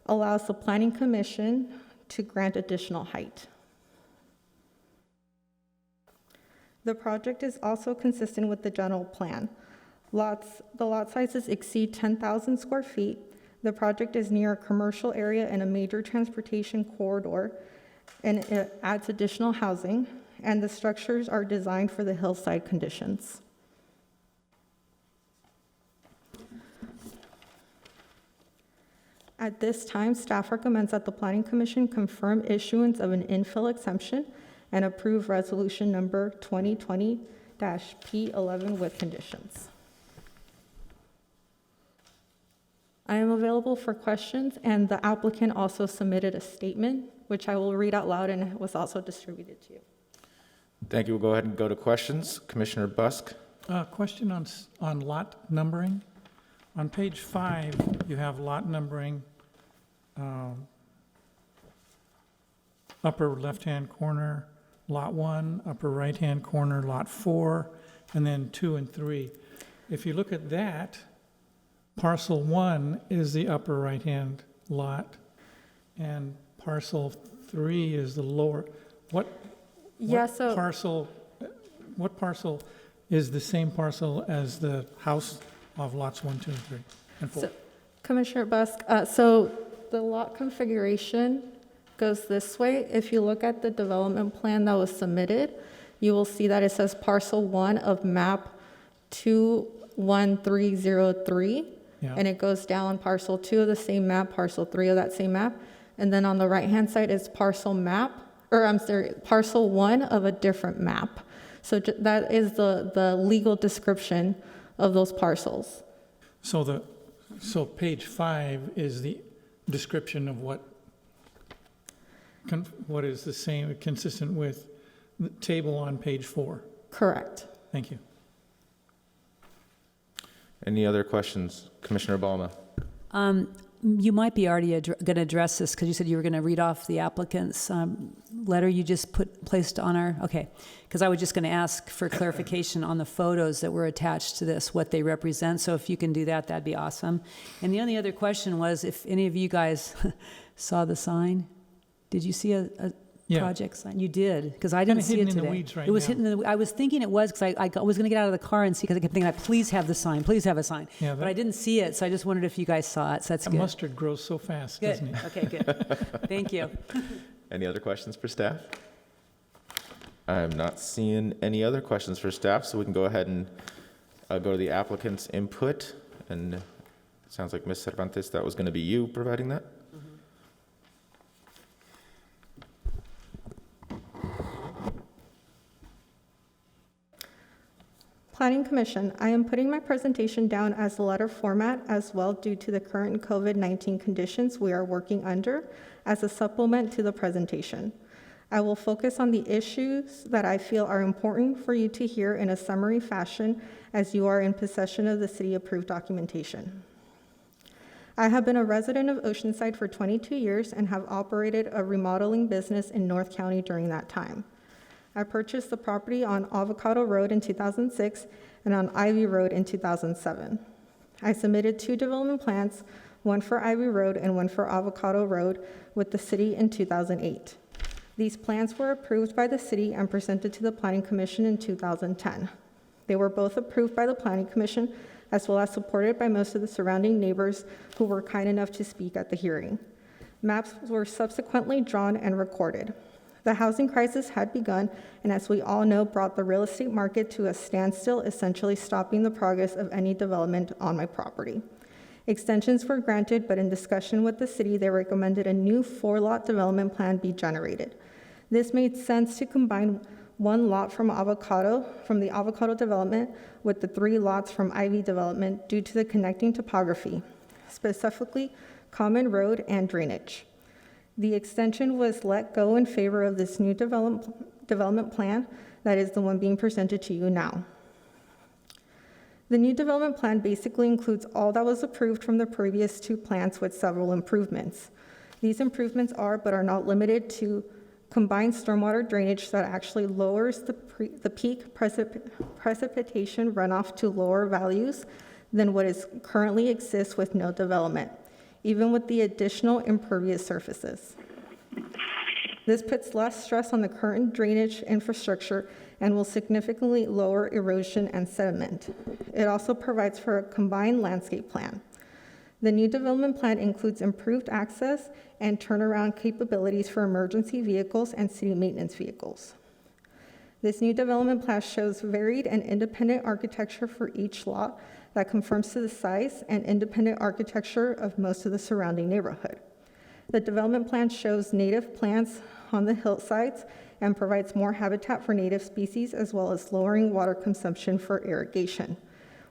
allows the Planning Commission to grant additional height. The project is also consistent with the general plan. The lot sizes exceed 10,000 square feet. The project is near a commercial area and a major transportation corridor, and it adds additional housing, and the structures are designed for the hillside conditions. At this time, staff recommends that the Planning Commission confirm issuance of an infill exemption and approve resolution number 2020-P11 with conditions. I am available for questions, and the applicant also submitted a statement, which I will read out loud and was also distributed to you. Thank you. We'll go ahead and go to questions. Commissioner Busk. Question on lot numbering. On page 5, you have lot numbering, upper left-hand corner, lot 1, upper right-hand corner, lot 4, and then 2 and 3. If you look at that, parcel 1 is the upper right-hand lot, and parcel 3 is the lower. What parcel is the same parcel as the house of lots 1, 2, and 3, and 4? So, Commissioner Busk, so the lot configuration goes this way. If you look at the development plan that was submitted, you will see that it says parcel 1 of map 21303. Yeah. And it goes down parcel 2 of the same map, parcel 3 of that same map. And then on the right-hand side is parcel 1 of a different map. So that is the legal description of those parcels. So page 5 is the description of what is the same, consistent with the table on page 4. Correct. Thank you. Any other questions? Commissioner Balma. You might be already going to address this because you said you were going to read off the applicant's letter you just placed on our, okay. Because I was just going to ask for clarification on the photos that were attached to this, what they represent. So if you can do that, that'd be awesome. And the only other question was if any of you guys saw the sign. Did you see a project sign? You did, because I didn't see it today. In the weeds right it was now. hidden in the. I was thinking it was because I was going to get out of the car and see, because I kept thinking, please have the sign, please have a sign. Yeah, but I didn't see it, so I just wondered if you guys saw it. So that's A good. mustard grows so fast, Good. doesn't it? Okay, good. Thank you. Any other questions for staff? I'm not seeing any other questions for staff, so we can go ahead and go to the applicant's input. And it sounds like Ms. Cervantes, that was going to be you providing that? Planning Commission, I am putting my presentation down as a letter format as well due to the current COVID-19 conditions we are working under as a supplement to the presentation. I will focus on the issues that I feel are important for you to hear in a summary fashion as you are in possession of the city-approved documentation. I have been a resident of Oceanside for 22 years and have operated a remodeling business in North County during that time. I purchased the property on Avocado Road in 2006 and on Ivy Road in 2007. I submitted 2 development plans, one for Ivy Road and one for Avocado Road, with the city in 2008. These plans were approved by the city and presented to the Planning Commission in 2010. They were both approved by the Planning Commission as well as supported by most of the surrounding neighbors who were kind enough to speak at the hearing. Maps were subsequently drawn and recorded. The housing crisis had begun, and as we all know, brought the real estate market to a standstill, essentially stopping the progress of any development on my property. Extensions were granted, but in discussion with the city, they recommended a new 4-lot development plan be generated. This made sense to combine 1 lot from the Avocado development with the 3 lots from Ivy development due to the connecting topography, specifically common road and drainage. The extension was let go in favor of this new development plan, that is the one being presented to you now. The new development plan basically includes all that was approved from the previous 2 plans with several improvements. These improvements are, but are not limited to, combined stormwater drainage that actually lowers the peak precipitation runoff to lower values than what currently exists with no development, even with the additional impervious surfaces. This puts less stress on the current drainage infrastructure and will significantly lower erosion and sediment. It also provides for a combined landscape plan. The new development plan includes improved access and turnaround capabilities for emergency vehicles and city maintenance vehicles. This new development plan shows varied and independent architecture for each lot that conforms to the size and independent architecture of most of the surrounding neighborhood. The development plan shows native plants on the hillsides and provides more habitat for native species, as well as lowering water consumption for irrigation.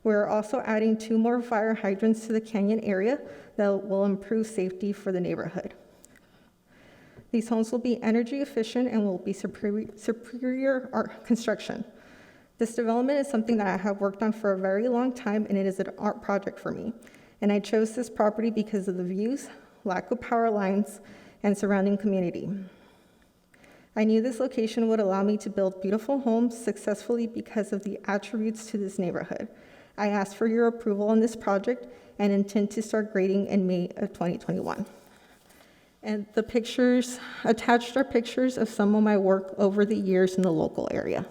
We are also adding 2 more fire hydrants to the canyon area that will improve safety for the neighborhood. These homes will be energy efficient and will be superior art construction. This development is something that I have worked on for a very long time, and it is an art project for me. And I chose this property because of the views, lack of power lines, and surrounding community. I knew this location would allow me to build beautiful homes successfully because of the attributes to this neighborhood. I ask for your approval on this project and intend to start grading in May of 2021. And the pictures attached are pictures of some of my work over the years in the local area.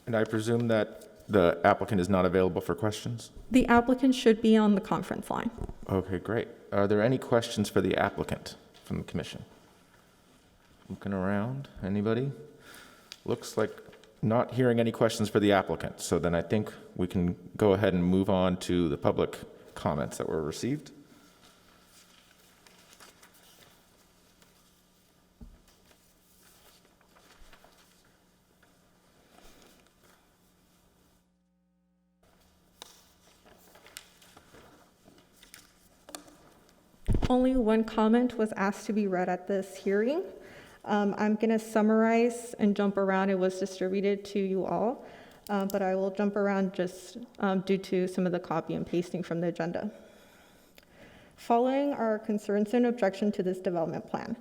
And I presume that the applicant is not available for questions? The applicant should be on the conference line. Okay, great. Are there any questions for the applicant from the commission? Looking around, anybody? Looks like not hearing any questions for the applicant, so then I think we can go ahead and move on to the public comments that were received. Only one comment was asked to be read at this hearing. I'm going to summarize and jump around. It was distributed to you all, but I will jump around just due to some of the copy and pasting from the agenda. Following are concerns and objection to this development plan.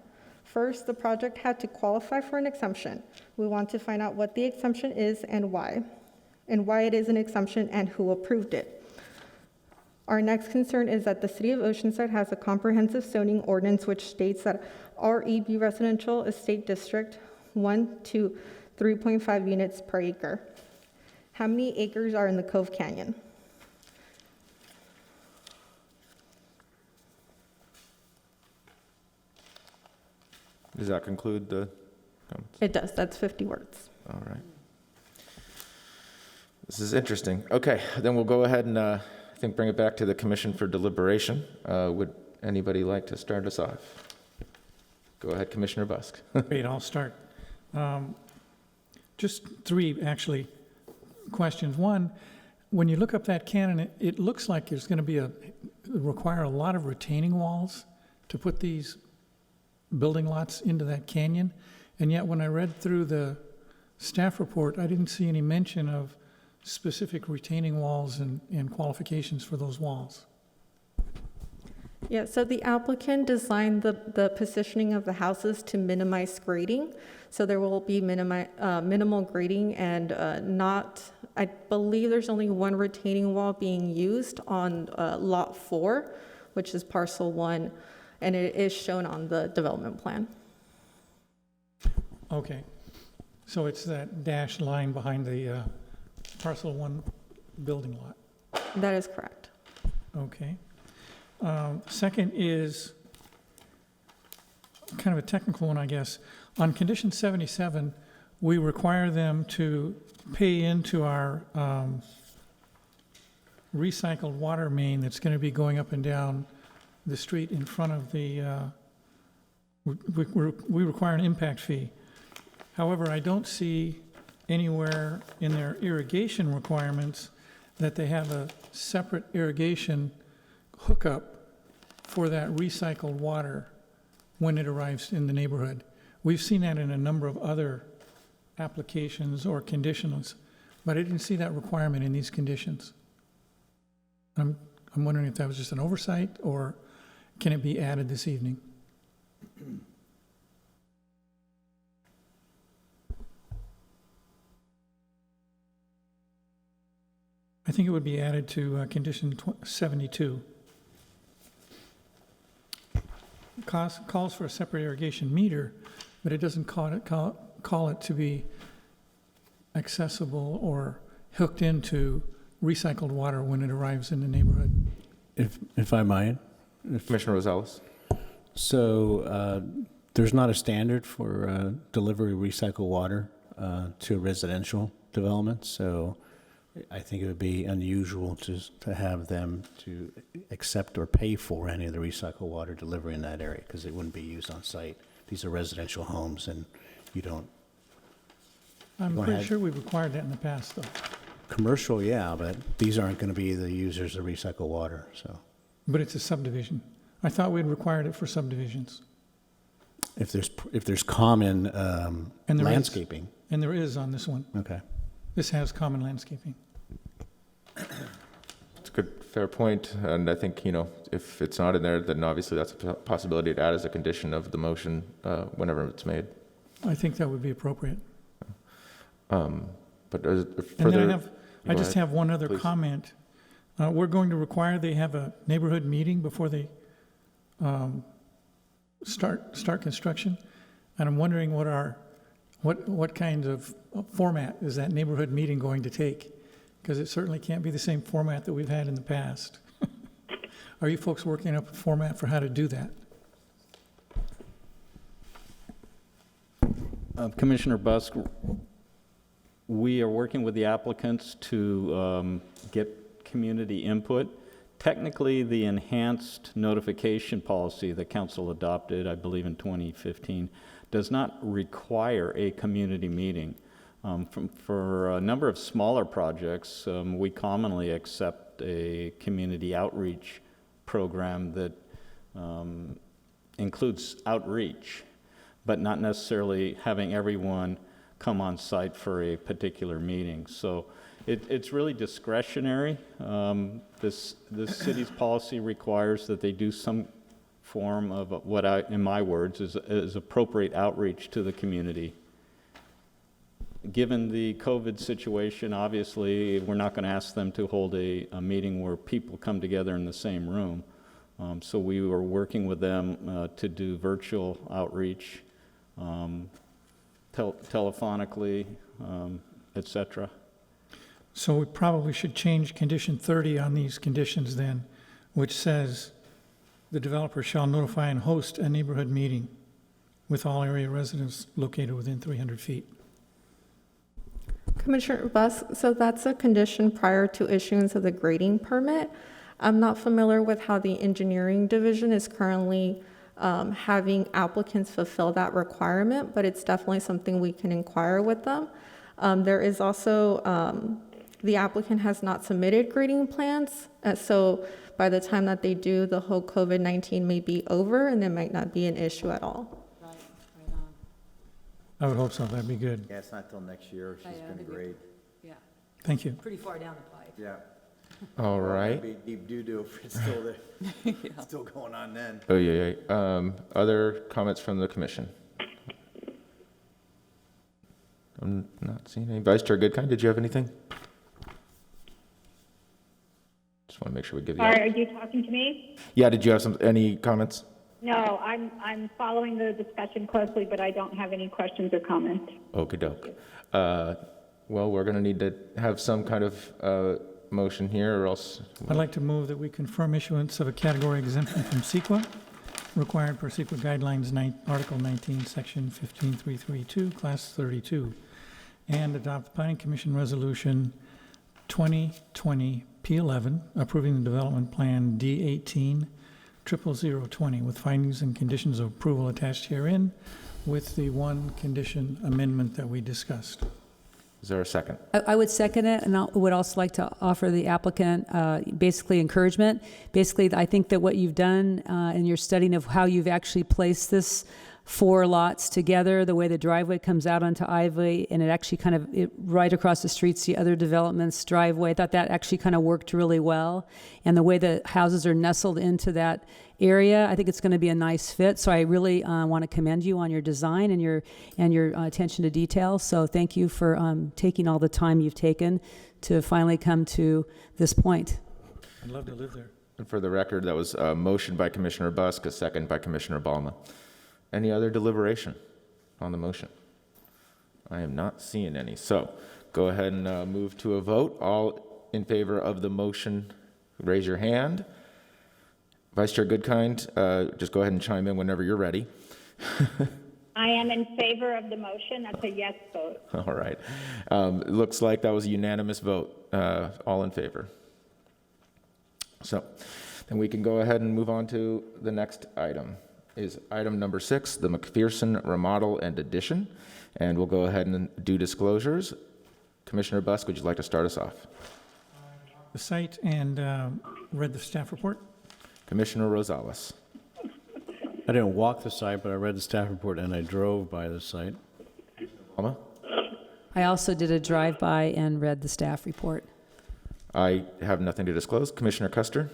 First, the project had to qualify for an exemption. We want to find out what the exemption is and why it is an exemption and who approved it. Our next concern is that the City of Oceanside has a comprehensive zoning ordinance which states that REB Residential Estate District 1 to 3.5 units per acre. How many acres are in the Cove Canyon? Does that conclude the comments? It does. That's 50 words. All right. This is interesting. Okay, then we'll go ahead and I think bring it back to the commission for deliberation. Would anybody like to start us off? Go ahead, Commissioner Busk. Great, I'll start. Just 3, actually, questions. One, when you look up that canyon, it looks like there's going to require a lot of retaining walls to put these building lots into that canyon. And yet, when I read through the staff report, I didn't see any mention of specific retaining walls and qualifications for those walls. Yeah, so the applicant designed the positioning of the houses to minimize grading. So there will be minimal grading and I believe there's only one retaining wall being used on lot 4, which is parcel 1, and it is shown on the development plan. Okay, so it's that dashed line behind the parcel 1 building lot. That is correct. Okay. Second is kind of a technical one, I guess. On condition 77, we require them to pay into our recycled water main that's going to be going up and down the street in front of the, we require an impact fee. However, I don't see anywhere in their irrigation requirements that they have a separate irrigation hookup for that recycled water when it arrives in the neighborhood. We've seen that in a number of other applications or conditions, but I didn't see that requirement in these conditions. I'm wondering if that was just an oversight, or can it be added this evening? I think it would be added to condition 72. calls for a separate irrigation meter, but it doesn't call it to be accessible or hooked into recycled water when it arrives in the neighborhood. If I might. Commissioner Rosales? So there's not a standard for delivery of recycled water to residential development, so I think it would be unusual to have them to accept or pay for any of the recycled water delivery in that area, because it wouldn't be used on site. These are residential homes, and you don't. I'm Go pretty ahead. sure we've required that in the past, though. Commercial, yeah, but these aren't going to be the users of recycled water, so. But it's a subdivision. I thought we'd required it for subdivisions. If there's common And there is. landscaping. And there is on this one. Okay. This has common landscaping. It's a good, fair point, and I think, if it's not in there, then obviously that's a possibility to add as a condition of the motion whenever it's made. I think that would be appropriate. But as And further... then I just have one other please. comment. We're going to require they have a neighborhood meeting before they start construction. And I'm wondering what kind of format is that neighborhood meeting going to take? Because it certainly can't be the same format that we've had in the past. Are you folks working up a format for how to do that? Commissioner Busk, we are working with the applicants to get community input. Technically, the enhanced notification policy that council adopted, I believe in 2015, does not require a community meeting. For a number of smaller projects, we commonly accept a community outreach program that includes outreach, but not necessarily having everyone come on site for a particular meeting. So it's really discretionary. This city's policy requires that they do some form of what in my words, is appropriate outreach to the community. Given the COVID situation, obviously, we're not going to ask them to hold a meeting where people come together in the same room. So we were working with them to do virtual outreach, telephonically, et cetera. So we probably should change condition 30 on these conditions then, which says the developer shall notify and host a neighborhood meeting with all area residents located within 300 feet. Commissioner Busk, so that's a condition prior to issuance of the grading permit. I'm not familiar with how the engineering division is currently having applicants fulfill that requirement, but it's definitely something we can inquire with them. There is also, the applicant has not submitted grading plans, so by the time that they do, the whole COVID-19 may be over and there might not be an issue at all. Right on. I would hope so, that'd be good. Yeah, it's not till next year. She's Yeah, been that'd be- great. Yeah, Thank you. pretty far down the pipe. Yeah. All It'd right. be deep doo-doo if it's still there. It's still going on then. Oh, yeah. Other comments from the commission? I'm not seeing any. Vice Chair Goodkind, did you have anything? Just want to make sure we give you... Sorry, are you talking to me? Yeah, did you have any comments? No, I'm following the discussion closely, but I don't have any questions or comments. Okie doke. Well, we're going to need to have some kind of motion here, or else... I'd like to move that we confirm issuance of a category exemption from CEQA, required per CEQA guidelines, Article 19, Section 15332, Class 32, and adopt the Planning Commission Resolution 2020 P11, approving the development plan D18 00020 with findings and conditions of approval attached herein, with the one condition amendment that we discussed. Is there a second? I would second it, and I would also like to offer the applicant basically encouragement. Basically, I think that what you've done in your studying of how you've actually placed this 4 lots together, the way the driveway comes out onto Ivy, and it actually kind of right across the street's the other development's driveway. I thought that actually kind of worked really well. And the way the houses are nestled into that area, I think it's going to be a nice fit. So I really want to commend you on your design and your attention to detail. So thank you for taking all the time you've taken to finally come to this point. I'd love to live there. And for the record, that was a motion by Commissioner Busk, a second by Commissioner Balma. Any other deliberation on the motion? I am not seeing any. So go ahead and move to a vote. All in favor of the motion, raise your hand. Vice Chair Goodkind, just go ahead and chime in whenever you're ready. I am in favor of the motion. That's a yes vote. All right. It looks like that was a unanimous vote. All in favor. So then we can go ahead and move on to the next item. Is item number 6, the McPherson remodel and addition. And we'll go ahead and do disclosures. Commissioner Busk, would you like to start us off? The site and read the staff report. Commissioner Rosales. I didn't walk the site, but I read the staff report and I drove by the site. Alma? I also did a drive-by and read the staff report. I have nothing to disclose. Commissioner Custer?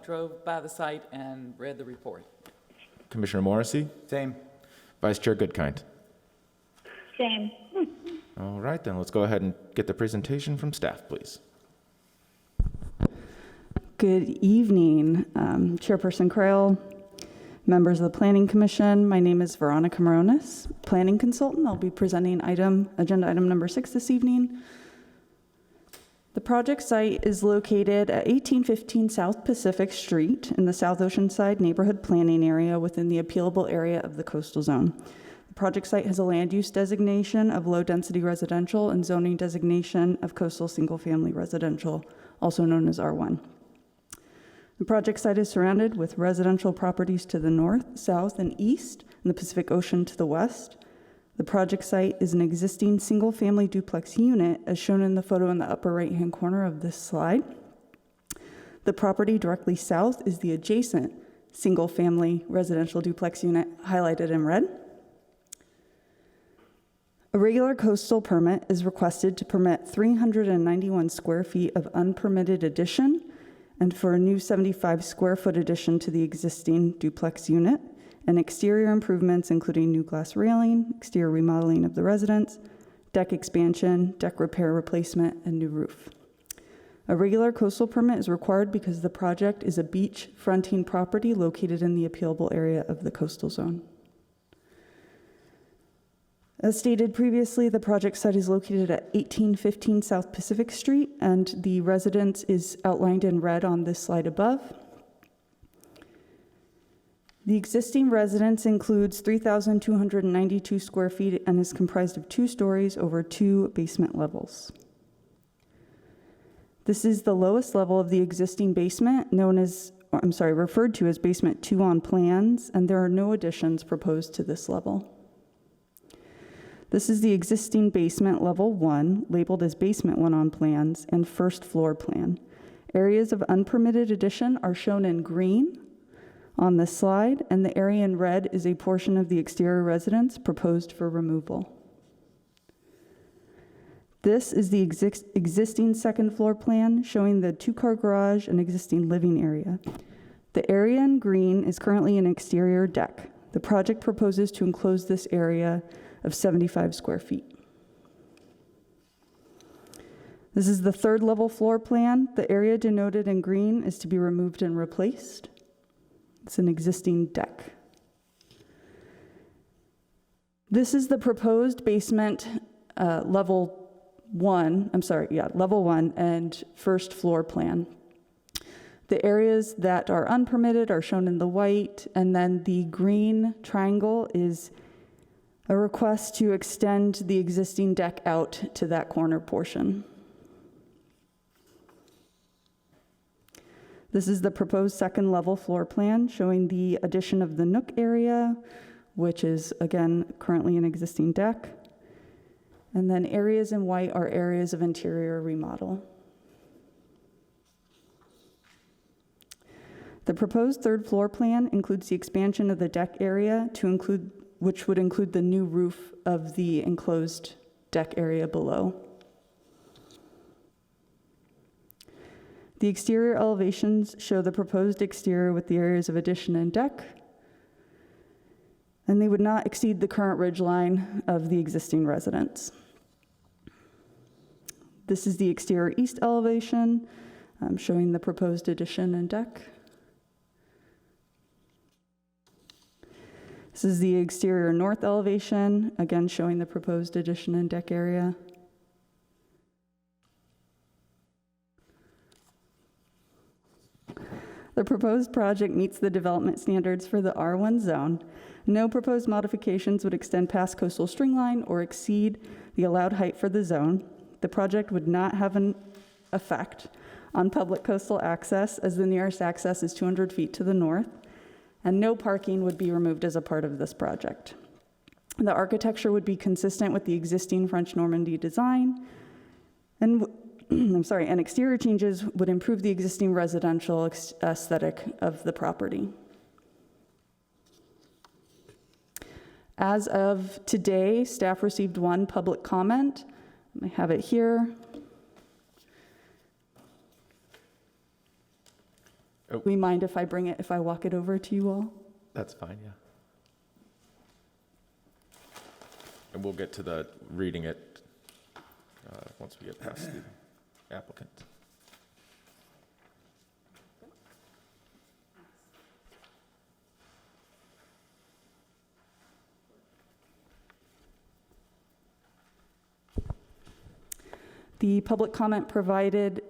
Drove by the site and read the report. Commissioner Morrissey? Same. Vice Chair Goodkind? Same. All right, then let's go ahead and get the presentation from staff, please. Good evening, Chairperson Crail, members of the Planning Commission. My name is Veronica Moronis, Planning Consultant. I'll be presenting agenda item number 6 this evening. The project site is located at 1815 South Pacific Street in the South Oceanside neighborhood planning area within the appealable area of the coastal zone. The project site has a land use designation of low density residential and zoning designation of coastal single family residential, also known as R1. The project site is surrounded with residential properties to the north, south, and east, and the Pacific Ocean to the west. The project site is an existing single-family duplex unit, as shown in the photo in the upper right-hand corner of this slide. The property directly south is the adjacent single-family residential duplex unit, highlighted in red. A regular coastal permit is requested to permit 391 square feet of unpermitted addition and for a new 75 square foot addition to the existing duplex unit, and exterior improvements including new glass railing, exterior remodeling of the residence, deck expansion, deck repair replacement, and new roof. A regular coastal permit is required because the project is a beach fronting property located in the appealable area of the coastal zone. As stated previously, the project site is located at 1815 South Pacific Street, and the residence is outlined in red on this slide above. The existing residence includes 3,292 square feet and is comprised of 2 stories over 2 basement levels. This is the lowest level of the existing basement, referred to as basement 2 on plans, and there are no additions proposed to this level. This is the existing basement level 1, labeled as basement 1 on plans, and first floor plan. Areas of unpermitted addition are shown in green on this slide, and the area in red is a portion of the exterior residence proposed for removal. This is the existing second floor plan, showing the 2-car garage and existing living area. The area in green is currently an exterior deck. The project proposes to enclose this area of 75 square feet. This is the 3rd level floor plan. The area denoted in green is to be removed and replaced. It's an existing deck. This is the proposed basement level 1 and first floor plan. The areas that are unpermitted are shown in the white, and then the green triangle is a request to extend the existing deck out to that corner portion. This is the proposed 2nd level floor plan showing the addition of the nook area, which is again currently an existing deck. And then areas in white are areas of interior remodel. The proposed 3rd floor plan includes the expansion of the deck area which would include the new roof of the enclosed deck area below. The exterior elevations show the proposed exterior with the areas of addition and deck, and they would not exceed the current ridge line of the existing residence. This is the exterior east elevation. showing the proposed addition and deck. This is the exterior north elevation, again showing the proposed addition and deck area. The proposed project meets the development standards for the R1 zone. No proposed modifications would extend past coastal string line or exceed the allowed height for the zone. The project would not have an effect on public coastal access, as the nearest access is 200 feet to the north, and no parking would be removed as a part of this project. The architecture would be consistent with the existing French Normandy design, and and exterior changes would improve the existing residential aesthetic of the property. As of today, staff received one public comment. I have it here. Oh. We mind if I walk it over to you all? That's fine, yeah. And we'll get to the reading it once we get past the applicant. The public comment provided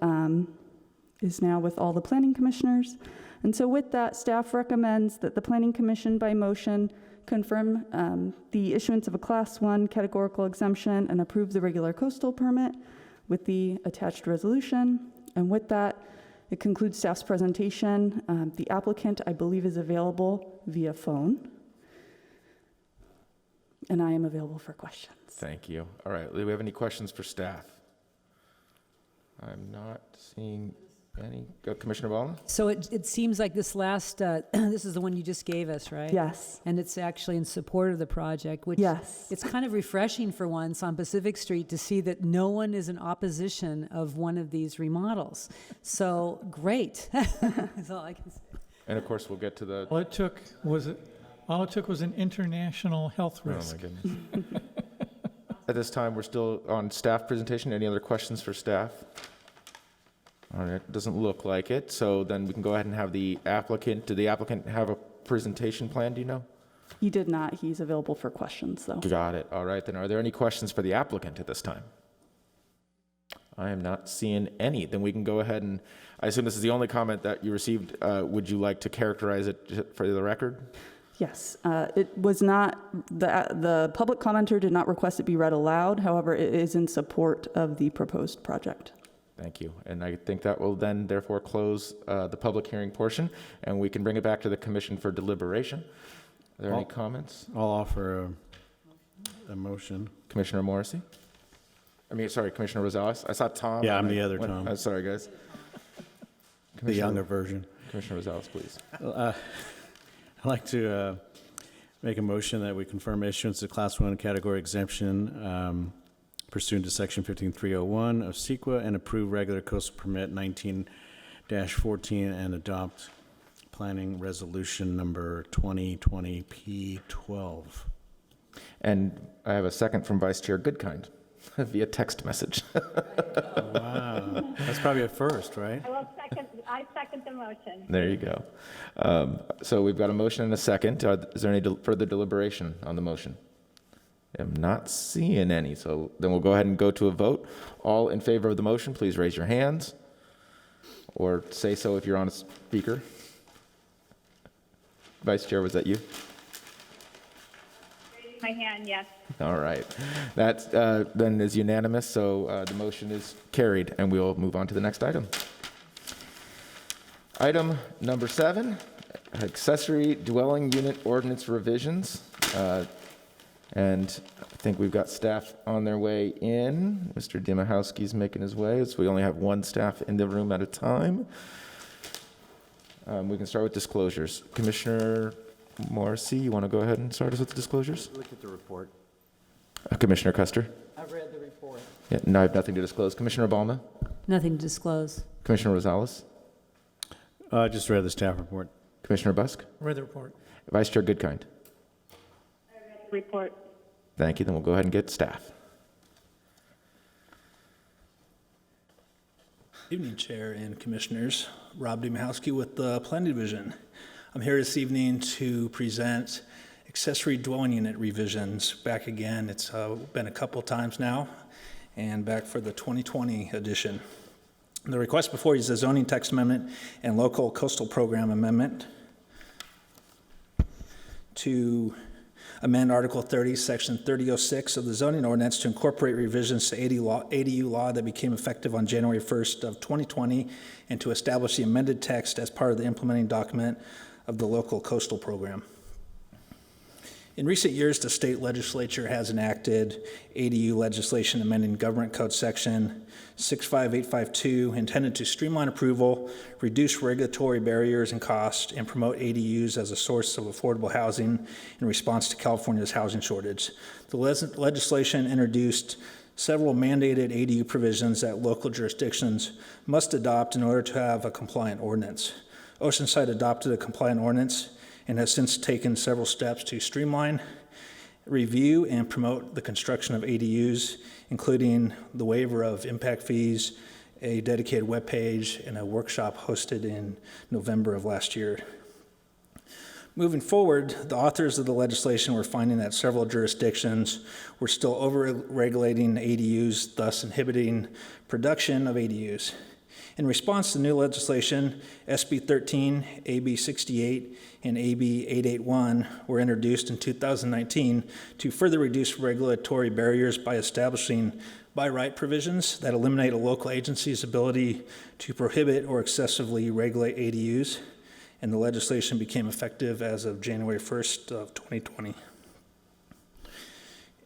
is now with all the planning commissioners. And so with that, staff recommends that the planning commission by motion confirm the issuance of a class 1 categorical exemption and approve the regular coastal permit with the attached resolution. And with that, it concludes staff's presentation. The applicant, I believe, is available via phone. And I am available for questions. Thank you. All right, do we have any questions for staff? I'm not seeing any. Commissioner Ballmer? So it seems like this last, this is the one you just gave us, right? Yes. And it's actually in support of the project, which Yes. it's kind of refreshing for once on Pacific Street to see that no one is in opposition of one of these remodels. So great. That's all I can say. And of course, we'll get to the. All it took was an international health risk. Oh, my goodness. At this time, we're still on staff presentation. Any other questions for staff? All right, doesn't look like it. So then we can go ahead and have the applicant. Did the applicant have a presentation plan, do you know? He did not. He's available for questions, though. Got it. All right, then are there any questions for the applicant at this time? I am not seeing any. Then we can go ahead and, I assume this is the only comment that you received. Would you like to characterize it for the record? Yes, it was not, the public commenter did not request it be read aloud. However, it is in support of the proposed project. Thank you. And I think that will then therefore close the public hearing portion, and we can bring it back to the commission for deliberation. Are there any comments? I'll offer a motion. Commissioner Morrissey? Commissioner Rosales? I saw Tom. Yeah, I'm the other Tom. Sorry, guys. The younger version. Commissioner Rosales, please. I'd like to make a motion that we confirm issuance of Class 1 category exemption pursuant to Section 15301 of CEQA and approve regular coastal permit 19-14 and adopt planning resolution number 2020 P12. And I have a second from Vice Chair Goodkind via text message. Wow, that's probably a first, right? I second the motion. There you go. So we've got a motion and a second. Is there any further deliberation on the motion? I'm not seeing any, so then we'll go ahead and go to a vote. All in favor of the motion, please raise your hands, or say so if you're on a speaker. Vice Chair, was that you? Raising my hand, yes. All right. That then is unanimous, so the motion is carried, and we'll move on to the next item. Item number 7, accessory dwelling unit ordinance revisions. And I think we've got staff on their way in. Mr. Dimahowski's making his way, so we only have one staff in the room at a time. We can start with disclosures. Commissioner Morrissey, you want to go ahead and start us with the disclosures? Look at the report. Commissioner Custer? I read the report. Yeah, no, I have nothing to disclose. Commissioner Balma? Nothing to disclose. Commissioner Rosales? Just read the staff report. Commissioner Busk? Read the report. Vice Chair Goodkind? Report. Thank you. Then we'll go ahead and get staff. Evening, Chair and Commissioners. Rob Dumahowski with the Planning Division. I'm here this evening to present accessory dwelling unit revisions. Back again, it's been a couple times now, and back for the 2020 edition. The request before you is a zoning text amendment and local coastal program amendment to amend Article 30, Section 3006 of the zoning ordinance to incorporate revisions to ADU law that became effective on January 1st of 2020 and to establish the amended text as part of the implementing document of the local coastal program. In recent years, the state legislature has enacted ADU legislation amending Government Code Section 65852 intended to streamline approval, reduce regulatory barriers and costs, and promote ADUs as a source of affordable housing in response to California's housing shortage. The legislation introduced several mandated ADU provisions that local jurisdictions must adopt in order to have a compliant ordinance. Oceanside adopted a compliant ordinance and has since taken several steps to streamline, review, and promote the construction of ADUs, including the waiver of impact fees, a dedicated webpage, and a workshop hosted in November of last year. Moving forward, the authors of the legislation were finding that several jurisdictions were still over-regulating ADUs, thus inhibiting production of ADUs. In response to new legislation, SB 13, AB 68, and AB 881 were introduced in 2019 to further reduce regulatory barriers by establishing by right provisions that eliminate a local agency's ability to prohibit or excessively regulate ADUs, and the legislation became effective as of January 1st of 2020.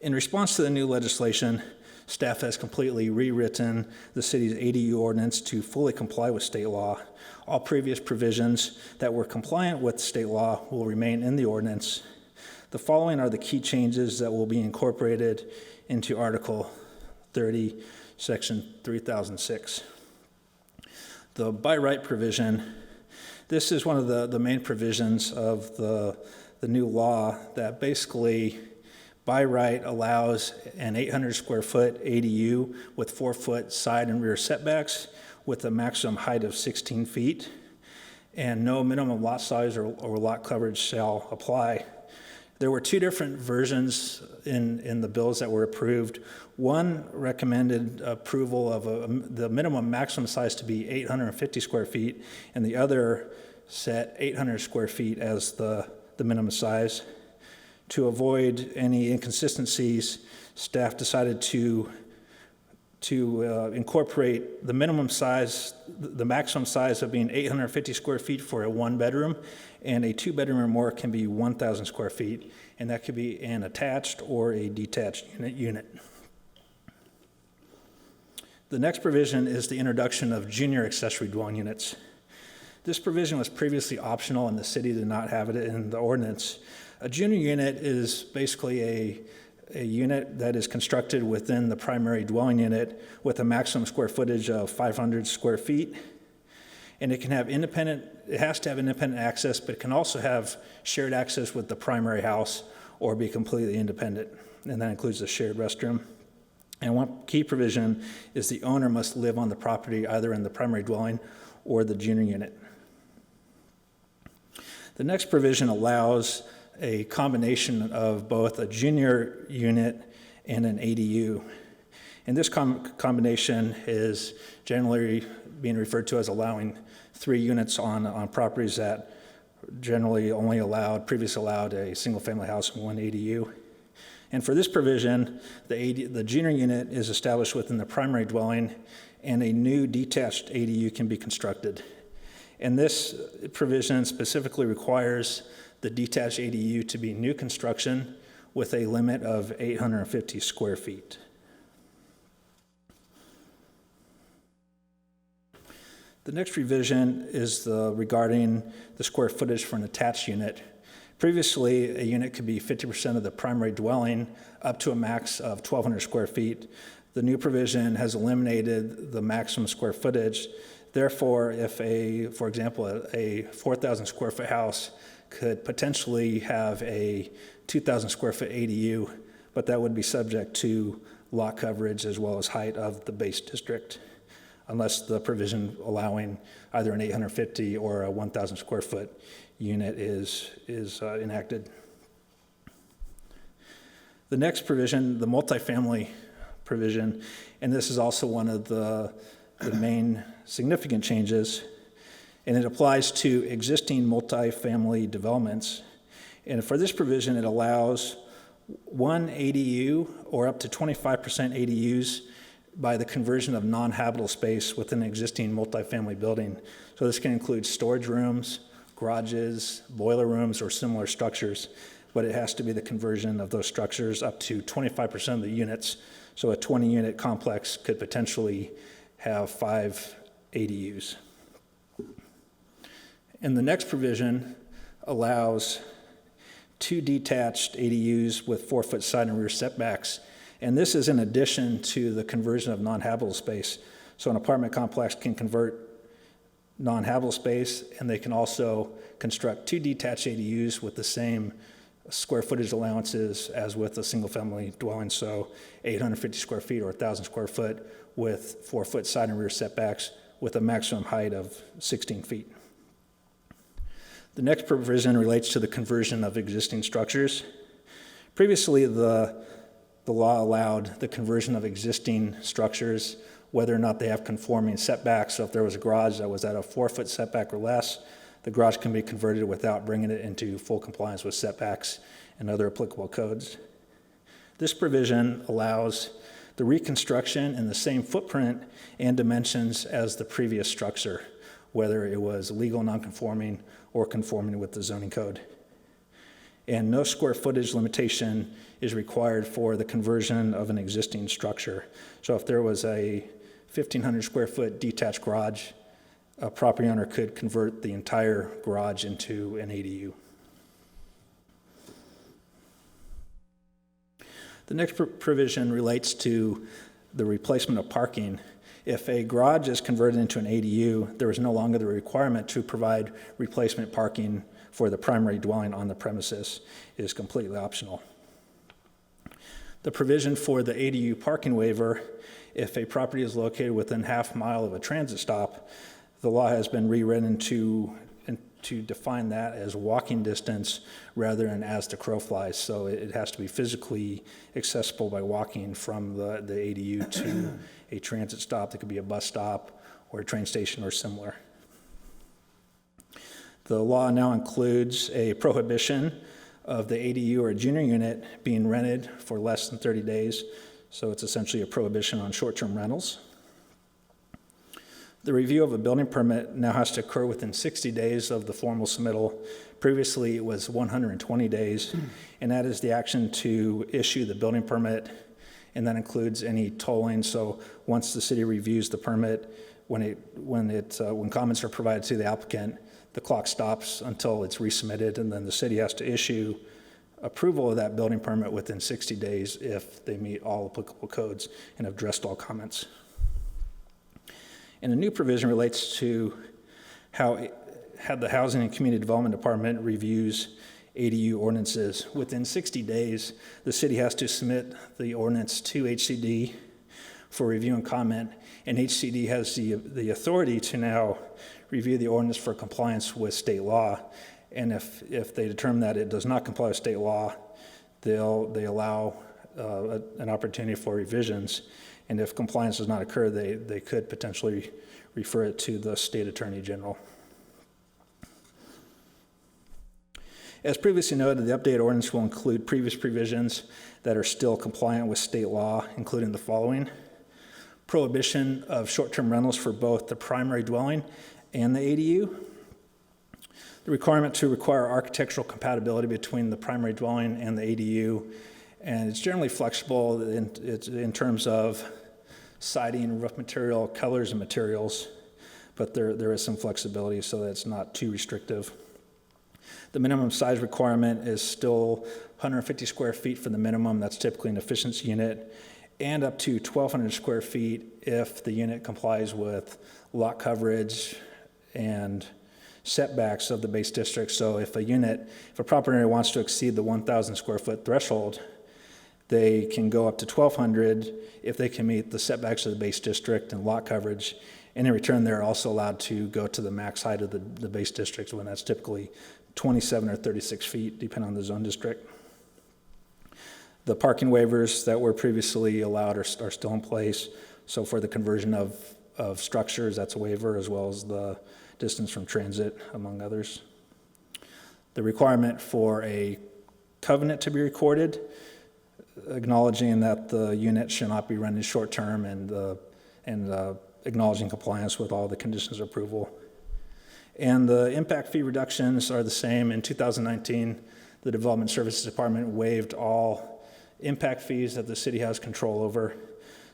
In response to the new legislation, staff has completely rewritten the city's ADU ordinance to fully comply with state law. All previous provisions that were compliant with state law will remain in the ordinance. The following are the key changes that will be incorporated into Article 30, Section 3006. The by right provision, this is one of the main provisions of the new law that basically by right allows an 800 square foot ADU with 4 foot side and rear setbacks with a maximum height of 16 feet, and no minimum lot size or lot coverage shall apply. There were two different versions in the bills that were approved. One recommended approval of the minimum maximum size to be 850 square feet, and the other set 800 square feet as the minimum size. To avoid any inconsistencies, staff decided to incorporate the minimum size, the maximum size of being 850 square feet for a 1-bedroom, and a 2-bedroom or more can be 1,000 square feet, and that could be an attached or a detached unit. The next provision is the introduction of junior accessory dwelling units. This provision was previously optional, and the city did not have it in the ordinance. A junior unit is basically a unit that is constructed within the primary dwelling unit with a maximum square footage of 500 square feet. And it has to have independent access, but it can also have shared access with the primary house or be completely independent. And that includes a shared restroom. And one key provision is the owner must live on the property either in the primary dwelling or the junior unit. The next provision allows a combination of both a junior unit and an ADU. And this combination is generally being referred to as allowing 3 units on properties that generally previously allowed a single-family house and 1 ADU. And for this provision, the junior unit is established within the primary dwelling, and a new detached ADU can be constructed. And this provision specifically requires the detached ADU to be new construction with a limit of 850 square feet. The next revision is regarding the square footage for an attached unit. Previously, a unit could be 50% of the primary dwelling up to a max of 1,200 square feet. The new provision has eliminated the maximum square footage. Therefore, if for example, a 4,000 square foot house could potentially have a 2,000 square foot ADU, but that would be subject to lot coverage as well as height of the base district. unless the provision allowing either an 850 or a 1,000 square foot unit is enacted. The next provision, the multifamily provision, and this is also one of the main significant changes, and it applies to existing multifamily developments. And for this provision, it allows one ADU or up to 25% ADUs by the conversion of non-habitable space within an existing multifamily building. So this can include storage rooms, garages, boiler rooms, or similar structures, but it has to be the conversion of those structures up to 25% of the units. So a 20-unit complex could potentially have 5 ADUs. And the next provision allows 2 detached ADUs with 4-foot side and rear setbacks. And this is in addition to the conversion of non-habitable space. So an apartment complex can convert non-habitable space, and they can also construct 2 detached ADUs with the same square footage allowances as with a single-family dwelling, so 850 square feet or 1,000 square foot with 4-foot side and rear setbacks with a maximum height of 16 feet. The next provision relates to the conversion of existing structures. Previously, the law allowed the conversion of existing structures, whether or not they have conforming setbacks. So if there was a garage that was at a 4-foot setback or less, the garage can be converted without bringing it into full compliance with setbacks and other applicable codes. This provision allows the reconstruction in the same footprint and dimensions as the previous structure, whether it was legal nonconforming or conforming with the zoning code. And no square footage limitation is required for the conversion of an existing structure. So if there was a 1,500 square foot detached garage, a property owner could convert the entire garage into an ADU. The next provision relates to the replacement of parking. If a garage is converted into an ADU, there is no longer the requirement to provide replacement parking for the primary dwelling on the premises. It is completely optional. The provision for the ADU parking waiver, if a property is located within half mile of a transit stop, the law has been rewritten to define that as walking distance rather than as the crow flies. So it has to be physically accessible by walking from the ADU to a transit stop. That could be a bus stop or a train station or similar. The law now includes a prohibition of the ADU or a junior unit being rented for less than 30 days. So it's essentially a prohibition on short-term rentals. The review of a building permit now has to occur within 60 days of the formal submittal. Previously, it was 120 days, and that is the action to issue the building permit, and that includes any tolling. So once the city reviews the permit, when comments are provided to the applicant, the clock stops until it's resubmitted, and then the city has to issue approval of that building permit within 60 days if they meet all applicable codes and have addressed all comments. And a new provision relates to how the Housing and Community Development Department reviews ADU ordinances. Within 60 days, the city has to submit the ordinance to HCD for review and comment, and HCD has the authority to now review the ordinance for compliance with state law. And if they determine that it does not comply with state law, they allow an opportunity for revisions. And if compliance does not occur, they could potentially refer it to the state attorney general. As previously noted, the updated ordinance will include previous provisions that are still compliant with state law, including the following: prohibition of short-term rentals for both the primary dwelling and the ADU, the requirement to require architectural compatibility between the primary dwelling and the ADU, and it's generally flexible in terms of siding, roof material, colors, and materials, but there is some flexibility so that it's not too restrictive. The minimum size requirement is still 150 square feet for the minimum. That's typically an efficiency unit, and up to 1,200 square feet if the unit complies with lot coverage and setbacks of the base district. So if a property owner wants to exceed the 1,000 square foot threshold, they can go up to 1,200 if they can meet the setbacks of the base district and lot coverage. And in return, they're also allowed to go to the max height of the base district, when that's typically 27 or 36 feet, depending on the zone district. The parking waivers that were previously allowed are still in place. So for the conversion of structures, that's a waiver, as well as the distance from transit, among others. The requirement for a covenant to be recorded, acknowledging that the unit should not be rented short-term, and acknowledging compliance with all the conditions of approval. And the impact fee reductions are the same. In 2019, the Development Services Department waived all impact fees that the city has control over.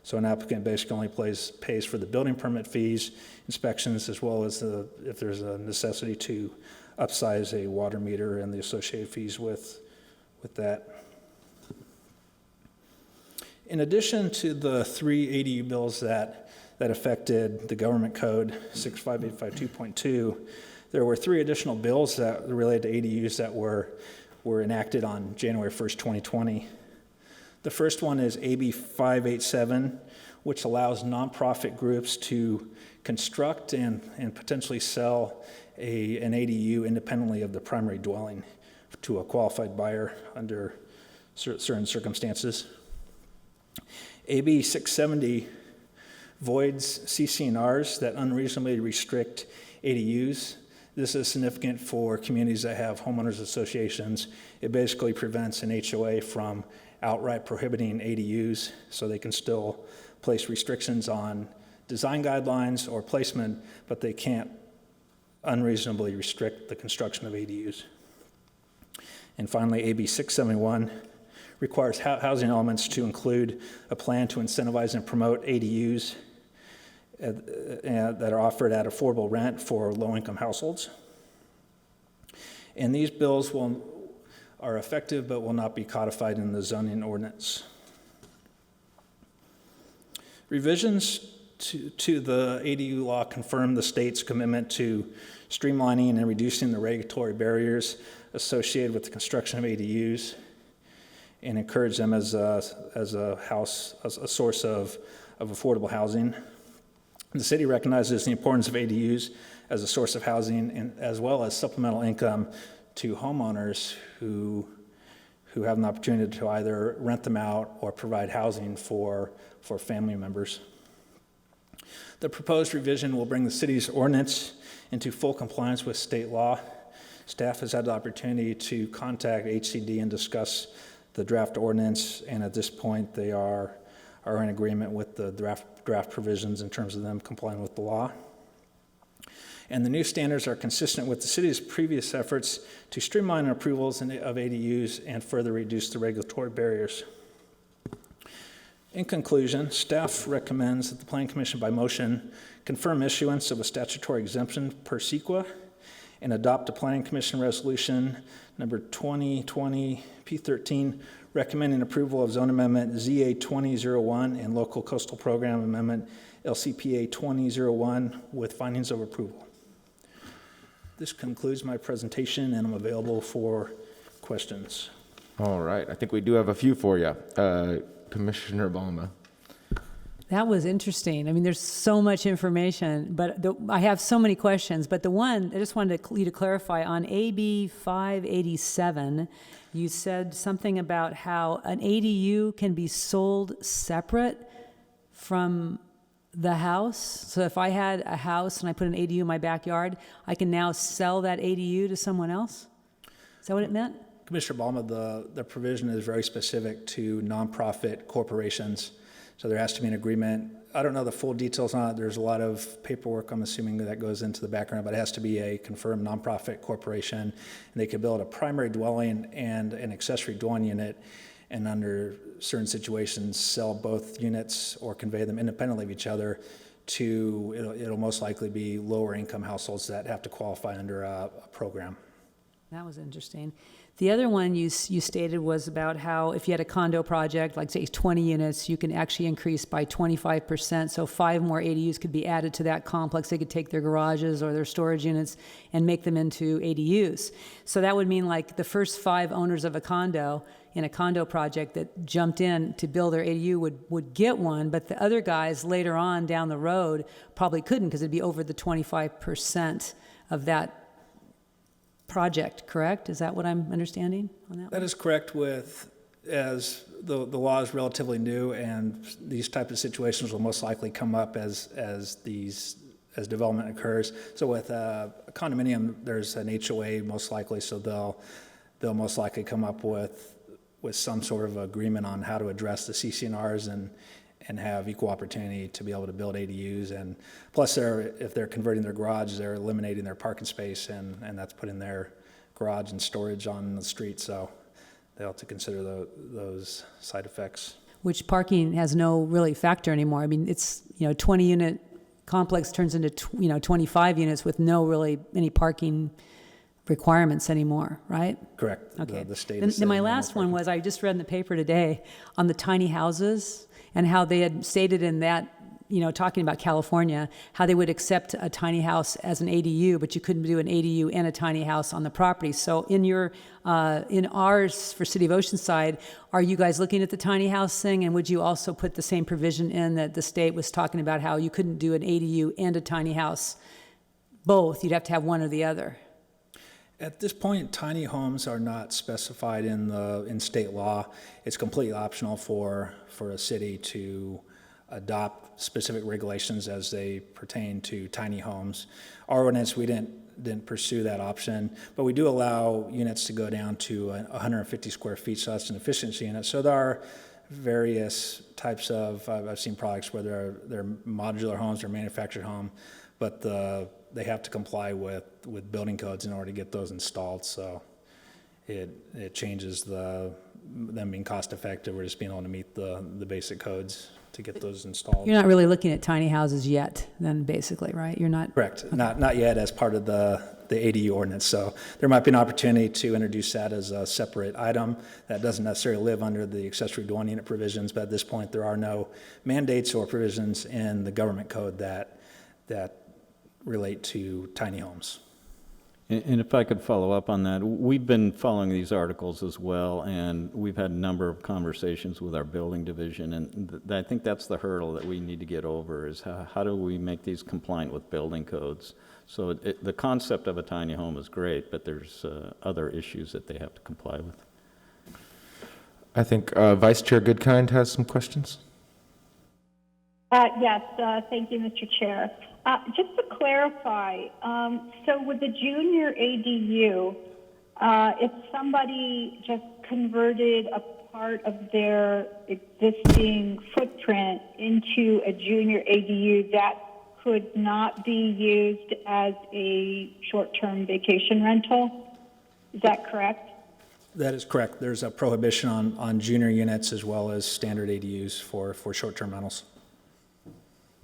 So an applicant basically only pays for the building permit fees, inspections, as well as if there's a necessity to upsize a water meter and the associated fees with that. In addition to the 3 ADU bills that affected the government code 65852.2, there were 3 additional bills that related to ADUs that were enacted on January 1st, 2020. The first one is AB 587, which allows nonprofit groups to construct and potentially sell an ADU independently of the primary dwelling to a qualified buyer under certain circumstances. AB 670 voids CC&Rs that unreasonably restrict ADUs. This is significant for communities that have homeowners associations. It basically prevents an HOA from outright prohibiting ADUs, so they can still place restrictions on design guidelines or placement, but they can't unreasonably restrict the construction of ADUs. And finally, AB 671 requires housing elements to include a plan to incentivize and promote ADUs that are offered at affordable rent for low-income households. And these bills are effective but will not be codified in the zoning ordinance. Revisions to the ADU law confirm the state's commitment to streamlining and reducing the regulatory barriers associated with the construction of ADUs, and encourage them as a source of affordable housing. The city recognizes the importance of ADUs as a source of housing, and as well as supplemental income to homeowners who have an opportunity to either rent them out or provide housing for family members. The proposed revision will bring the city's ordinance into full compliance with state law. Staff has had the opportunity to contact HCD and discuss the draft ordinance, and at this point they are in agreement with the draft provisions in terms of them complying with the law. And the new standards are consistent with the city's previous efforts to streamline approvals of ADUs and further reduce the regulatory barriers. In conclusion, staff recommends that the Planning Commission by motion confirm issuance of a statutory exemption per CEQA and adopt a Planning Commission resolution number 2020 P13 recommending approval of Zone Amendment ZA 2001 and Local Coastal Program Amendment LCPA 2001 with findings of approval. This concludes my presentation, and I'm available for questions. All right. I think we do have a few for you. Commissioner Balma. That was interesting. I mean, there's so much information, but I have so many questions. But the one, I just wanted you to clarify, on AB 587, you said something about how an ADU can be sold separate from the house. So if I had a house and I put an ADU in my backyard, I can now sell that ADU to someone else? Is that what it meant? Commissioner Balma, the provision is very specific to nonprofit corporations, so there has to be an agreement. I don't know the full details on it. There's a lot of paperwork, I'm assuming, that goes into the background, but it has to be a confirmed nonprofit corporation, and they can build a primary dwelling and an accessory dwelling unit, and under certain situations sell both units or convey them independently of each other to, it'll most likely be lower income households that have to qualify under a program. That was interesting. The other one you stated was about how if you had a condo project, like say 20 units, you can actually increase by 25%. So 5 more ADUs could be added to that complex. They could take their garages or their storage units and make them into ADUs. So that would mean like the first 5 owners of a condo in a condo project that jumped in to build their ADU would get one, but the other guys later on down the road probably couldn't because it'd be over the 25% of that project, correct? Is that what I'm understanding on that? That is correct as the law is relatively new and these types of situations will most likely come up as development occurs. So with a condominium, there's an HOA most likely, so they'll most likely come up with some sort of agreement on how to address the CC&Rs and have equal opportunity to be able to build ADUs. And plus, if they're converting their garage, they're eliminating their parking space, and that's putting their garage and storage on the street. So they have to consider those side effects. Which parking has no really factor anymore. I mean, it's, 20-unit complex turns into, 25 units with no really any parking requirements anymore, right? Correct. Okay. The state Then my last one was, I just read in the paper today on the tiny houses and how they had stated in that, talking about California, how they would accept a tiny house as an ADU, but you couldn't do an ADU and a tiny house on the property. So in ours for City of Oceanside, are you guys looking at the tiny house thing? And would you also put the same provision in that the state was talking about how you couldn't do an ADU and a tiny house, both? You'd have to have one or the other. At this point, tiny homes are not specified in state law. It's completely optional for a city to adopt specific regulations as they pertain to tiny homes. Our ordinance, we didn't pursue that option, but we do allow units to go down to 150 square feet, so that's an efficiency unit. So there are various types of, I've seen products where they're modular homes or manufactured home, but they have to comply with building codes in order to get those installed. So it changes them being cost effective or just being able to meet the basic codes to get those installed. You're not really looking at tiny houses yet, then, basically, right? You're not? Correct. Okay. Not yet as part of the ADU ordinance. So there might be an opportunity to introduce that as a separate item that doesn't necessarily live under the accessory dwelling unit provisions, but at this point there are no mandates or provisions in the government code that relate to tiny homes. And if I could follow up on that, we've been following these articles as well, and we've had a number of conversations with our building division, and I think that's the hurdle that we need to get over is how do we make these compliant with building codes? So the concept of a tiny home is great, but there's other issues that they have to comply with. I think Vice Chair Goodkind has some questions. Yes, thank you, Mr. Chair. Just to clarify, so with the junior ADU, if somebody just converted a part of their existing footprint into a junior ADU, that could not be used as a short-term vacation rental? Is that correct? That is correct. There's a prohibition on junior units as well as standard ADUs for short-term rentals.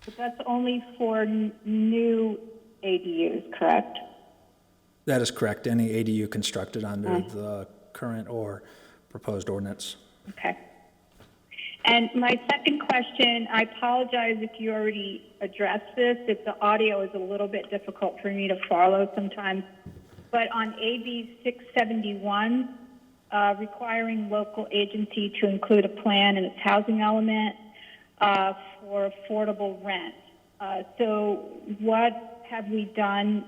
But that's only for new ADUs, correct? That is correct. Any ADU constructed under the current or proposed ordinance. Okay. And my second question, I apologize if you already addressed this. If the audio is a little bit difficult for me to follow sometimes. But on AB 671, requiring local agency to include a plan in its housing element, for affordable rent. So what have we done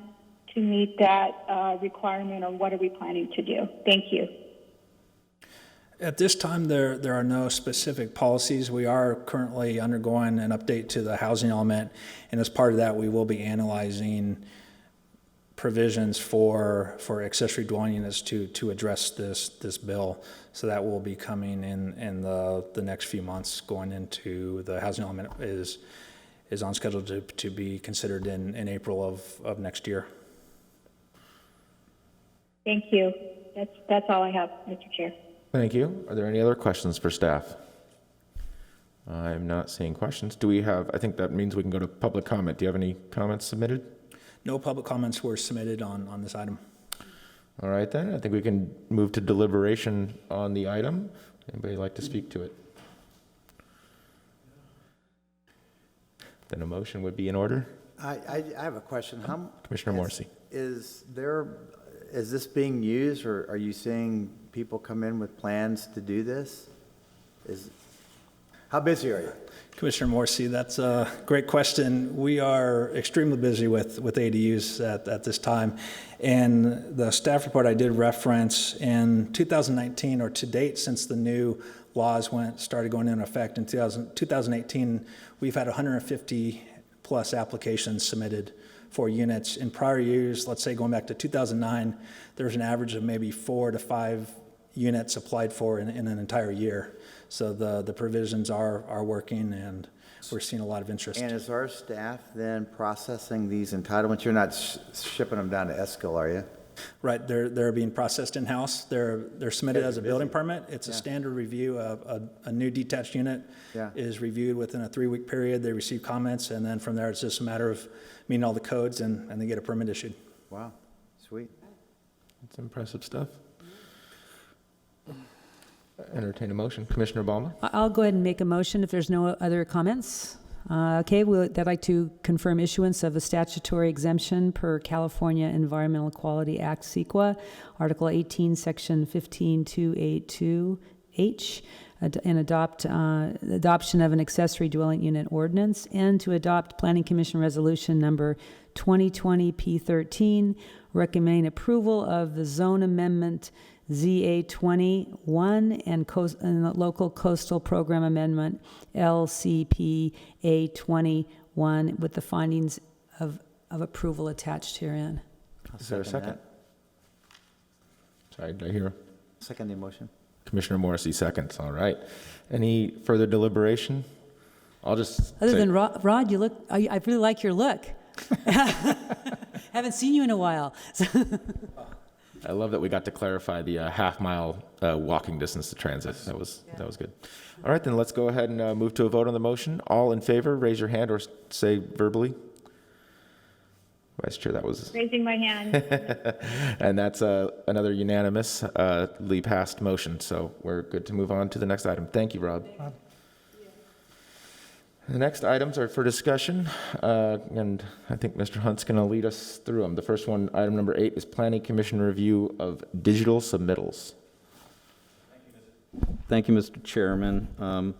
to meet that requirement, or what are we planning to do? Thank you. At this time, there are no specific policies. We are currently undergoing an update to the housing element, and as part of that, we will be analyzing provisions for accessory dwelling units to address this bill. So that will be coming in the next few months. Going into the housing element is on schedule to be considered in April of next year. Thank you. That's all I have, Mr. Chair. Thank you. Are there any other questions for staff? I'm not seeing questions. Do we have, I think that means we can go to public comment. Do you have any comments submitted? No public comments were submitted on this item. All right, then, I think we can move to deliberation on the item. Anybody like to speak to it? Then a motion would be in order. I have a question. Commissioner Morrissey. Is this being used, or are you seeing people come in with plans to do this? How busy are you? Commissioner Morrissey, that's a great question. We are extremely busy with ADUs at this time. And the staff report I did reference in 2019, or to date since the new laws started going into effect in 2018, we've had 150 plus applications submitted for units. In prior years, let's say going back to 2009, there was an average of maybe 4 to 5 units applied for in an entire year. So the provisions are working, and we're seeing a lot of interest. And is our staff then processing these entitlements? You're not shipping them down to Eskil, are you? Right, they're being processed in-house. They're submitted as a building permit. It's a standard review. A new detached unit is reviewed within a 3-week period. They receive comments, and then from there, it's just a matter of meeting all the codes, and they get a permit issued. Wow, sweet. That's impressive stuff. Entertain a motion. Commissioner Ballmer? I'll go ahead and make a motion if there's no other comments. Okay, I'd like to confirm issuance of a statutory exemption per California Environmental Quality Act, CEQA, Article 18, Section 15282H, and adoption of an accessory dwelling unit ordinance, and to adopt Planning Commission Resolution number 2020 P13, recommending approval of the zone amendment ZA 21 and the local coastal program amendment LCPA 21 with the findings of approval attached herein. Is there a second? Sorry, did I hear? Second the motion. Commissioner Morrissey seconds. All right. Any further deliberation? I'll just Other say, than Rod, you look, I really like your look. Haven't seen you in a while. I love that we got to clarify the half-mile walking distance to transit. That was good. All right, then let's go ahead and move to a vote on the motion. All in favor, raise your hand or say verbally. Vice Chair, that was... Raising my hand. And that's another unanimously passed motion, so we're good to move on to the next item. Thank you, Rob. The next items are for discussion, and I think Mr. Hunt's going to lead us through them. The first one, item number 8, is Planning Commission review of digital submittals. Thank you, Mr. Chairman. A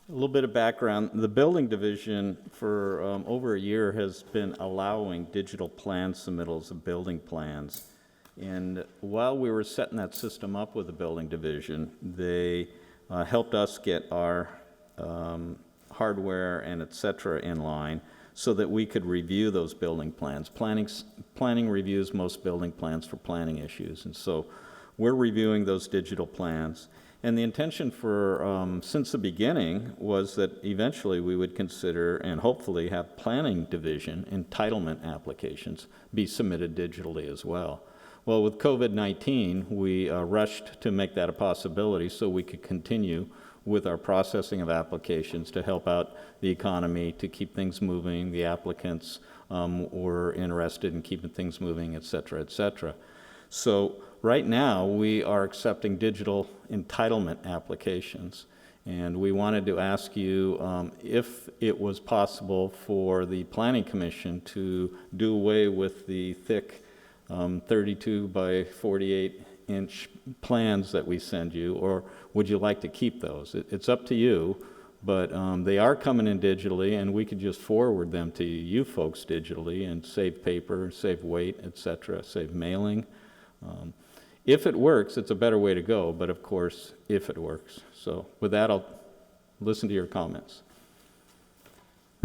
little bit of background. The building division for over a year has been allowing digital plan submittals of building plans. And while we were setting that system up with the building division, they helped us get our hardware and et cetera in line so that we could review those building plans. Planning reviews most building plans for planning issues, and so we're reviewing those digital plans. And the intention for, since the beginning, was that eventually we would consider and hopefully have planning division entitlement applications be submitted digitally as well. Well, with COVID-19, we rushed to make that a possibility so we could continue with our processing of applications to help out the economy, to keep things moving. The applicants were interested in keeping things moving, et cetera, et cetera. So right now, we are accepting digital entitlement applications. And we wanted to ask you if it was possible for the Planning Commission to do away with the thick 32 by 48-inch plans that we send you, or would you like to keep those? It's up to you, but they are coming in digitally, and we could just forward them to you folks digitally and save paper, save weight, et cetera, save mailing. If it works, it's a better way to go, but of course, if it works. So with that, I'll listen to your comments.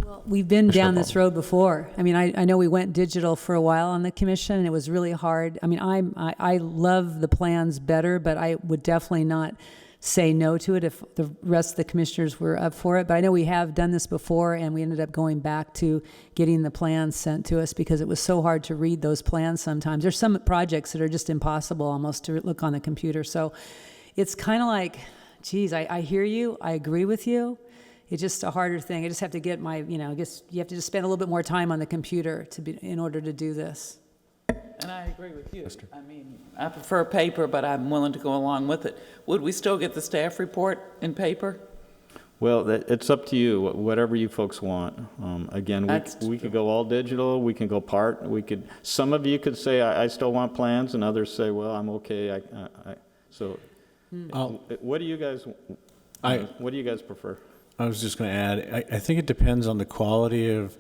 Well, we've been down this road before. I mean, I know we went digital for a while on the commission, and it was really hard. I mean, I love the plans better, but I would definitely not say no to it if the rest of the commissioners were up for it. But I know we have done this before, and we ended up going back to getting the plans sent to us because it was so hard to read those plans sometimes. There's some projects that are just impossible almost to look on the computer. So it's kind of like, geez, I hear you, I agree with you. It's just a harder thing. I just have to get my, I guess you have to just spend a little bit more time on the computer in order to do this. and I agree with you. I mean, I prefer paper, but I'm willing to go along with it. Would we still get the staff report in paper? Well, it's up to you, whatever you folks want. Again, we could go all digital, we can go part, some of you could say, I still want plans, and others say, well, I'm okay. What do you guys prefer? I was just going to add, I think it depends on the quality of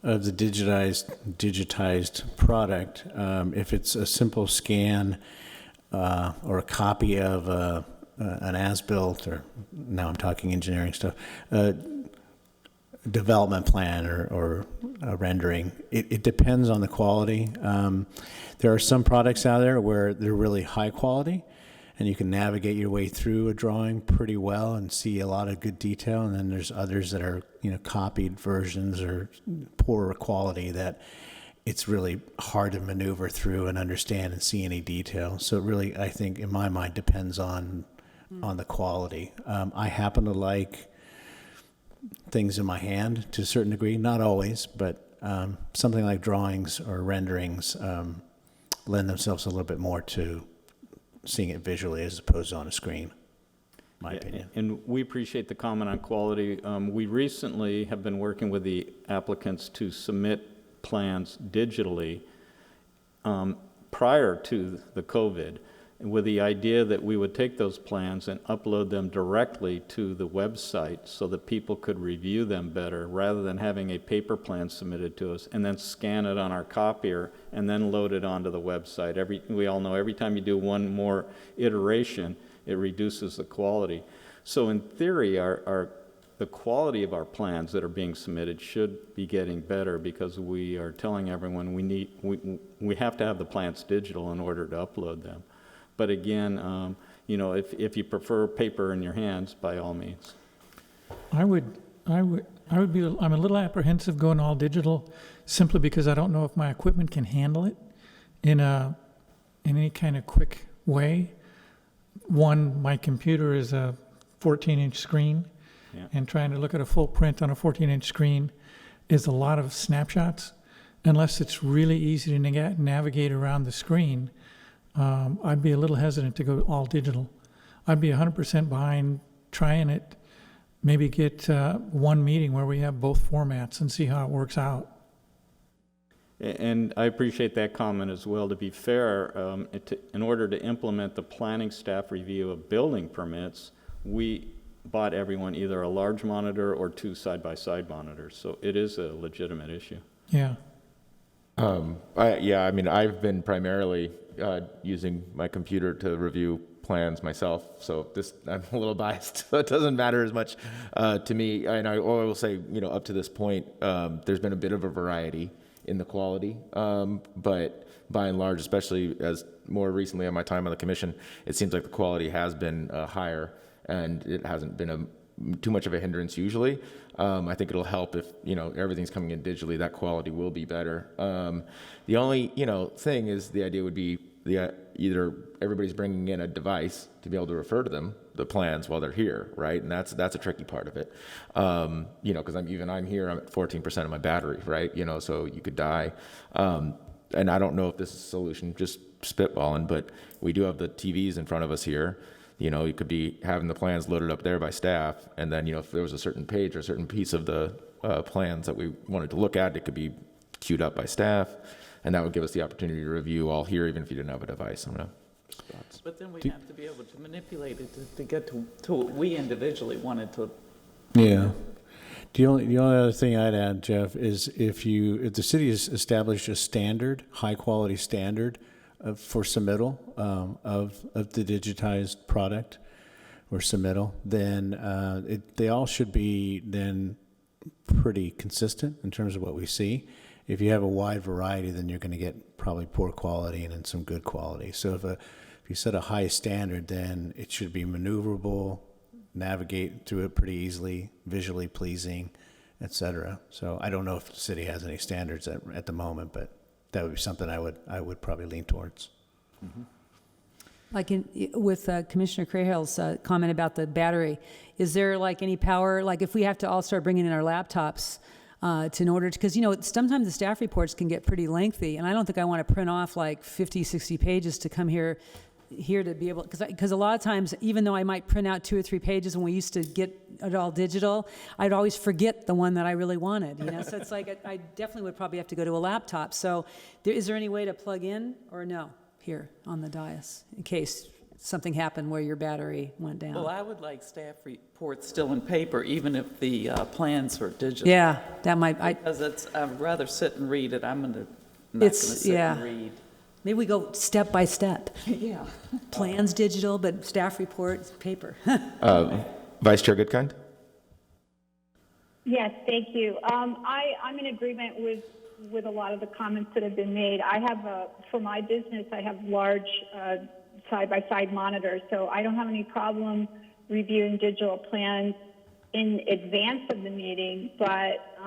the digitized product. If it's a simple scan or a copy of an as-built, or now I'm talking engineering stuff, development plan or a rendering, it depends on the quality. There are some products out there where they're really high quality, and you can navigate your way through a drawing pretty well and see a lot of good detail. And then there's others that are, copied versions or poorer quality that it's really hard to maneuver through and understand and see any detail. So it really, I think, in my mind, depends on the quality. I happen to like things in my hand to a certain degree, not always, but something like drawings or renderings lend themselves a little bit more to seeing it visually as opposed to on a screen, my opinion. And we appreciate the comment on quality. We recently have been working with the applicants to submit plans digitally prior to the COVID, with the idea that we would take those plans and upload them directly to the website so that people could review them better, rather than having a paper plan submitted to us and then scan it on our copier and then load it onto the website. We all know every time you do one more iteration, it reduces the quality. So in theory, the quality of our plans that are being submitted should be getting better, because we are telling everyone we have to have the plans digital in order to upload them. But again, if you prefer paper in your hands, by all means. I'm a little apprehensive going all digital, simply because I don't know if my equipment can handle it in any kind of quick way. One, my computer is a 14-inch screen, and trying to look at a full print on a 14-inch screen is a lot of snapshots. Unless it's really easy to navigate around the screen, I'd be a little hesitant to go all digital. I'd be 100% behind trying it, maybe get one meeting where we have both formats and see how it works out. And I appreciate that comment as well. To be fair, in order to implement the planning staff review of building permits, we bought everyone either a large monitor or 2 side-by-side monitors. So it is a legitimate issue. Yeah. I've been primarily using my computer to review plans myself, so I'm a little biased, so it doesn't matter as much to me. And I will say, up to this point, there's been a bit of a variety in the quality, but by and large, especially as more recently on my time on the commission, it seems like the quality has been higher, and it hasn't been too much of a hindrance usually. I think it'll help if, everything's coming in digitally, that quality will be better. The only, thing is, the idea would be either everybody's bringing in a device to be able to refer to the plans while they're here, right? And that's a tricky part of it. Because I'm here, I'm at 14% of my battery, right? So you could die. And I don't know if this is a solution, just spitballing, but we do have the TVs in front of us here. You could be having the plans loaded up there by staff, and then, if there was a certain page or a certain piece of the plans that we wanted to look at, it could be queued up by staff, and that would give us the opportunity to review all here, even if you didn't have a device. But then we have to be able to manipulate it to get to what we individually wanted to. Yeah. The only other thing I'd add, Jeff, is if the city has established a standard, high quality standard for submittal of the digitized product or submittal, then they all should be then pretty consistent in terms of what we see. If you have a wide variety, then you're going to get probably poor quality and then some good quality. So if you set a high standard, then it should be maneuverable, navigate through it pretty easily, visually pleasing, etc. So I don't know if the city has any standards at the moment, but that would be something I would probably lean towards. Mm-hmm. Like with Commissioner Crahill's comment about the battery, is there like any power, like if we have to all start bringing in our laptops, in order to, because, sometimes the staff reports can get pretty lengthy, and I don't think I want to print off like 50, 60 pages to come here to be able, because a lot of times, even though I might print out 2 or 3 pages when we used to get it all digital, I'd always forget the one that I really wanted, So it's like, I definitely would probably have to go to a laptop. So is there any way to plug in or no here on the dais in case something happened where your battery went down? Well, I would like staff reports still in paper, even if the plans are digital. Yeah, that might, Because I'd rather sit and read it. I'm not going to sit and read. Maybe we go step by step. Yeah. Plans digital, but staff reports paper. Vice Chair Goodkind? Yes, thank you. I'm in agreement with a lot of the comments that have been made. I have, for my business, I have large side-by-side monitors, so I don't have any problem reviewing digital plans in advance of the meeting, but,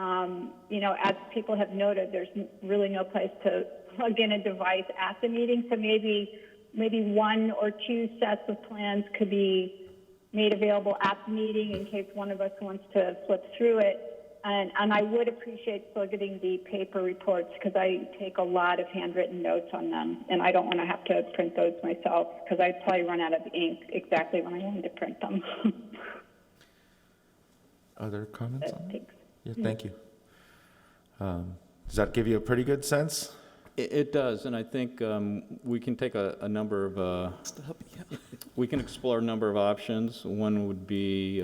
as people have noted, there's really no place to plug in a device at the meeting, so maybe 1 or 2 sets of plans could be made available at the meeting in case one of us wants to flip through it. And I would appreciate still getting the paper reports because I take a lot of handwritten notes on them, and I don't want to have to print those myself because I'd probably run out of ink exactly when I wanted to print them. Other comments on that? Thanks. Yeah, thank you. Does that give you a pretty good sense? It does, and I think we can take a number of, we can explore a number of options. One would be,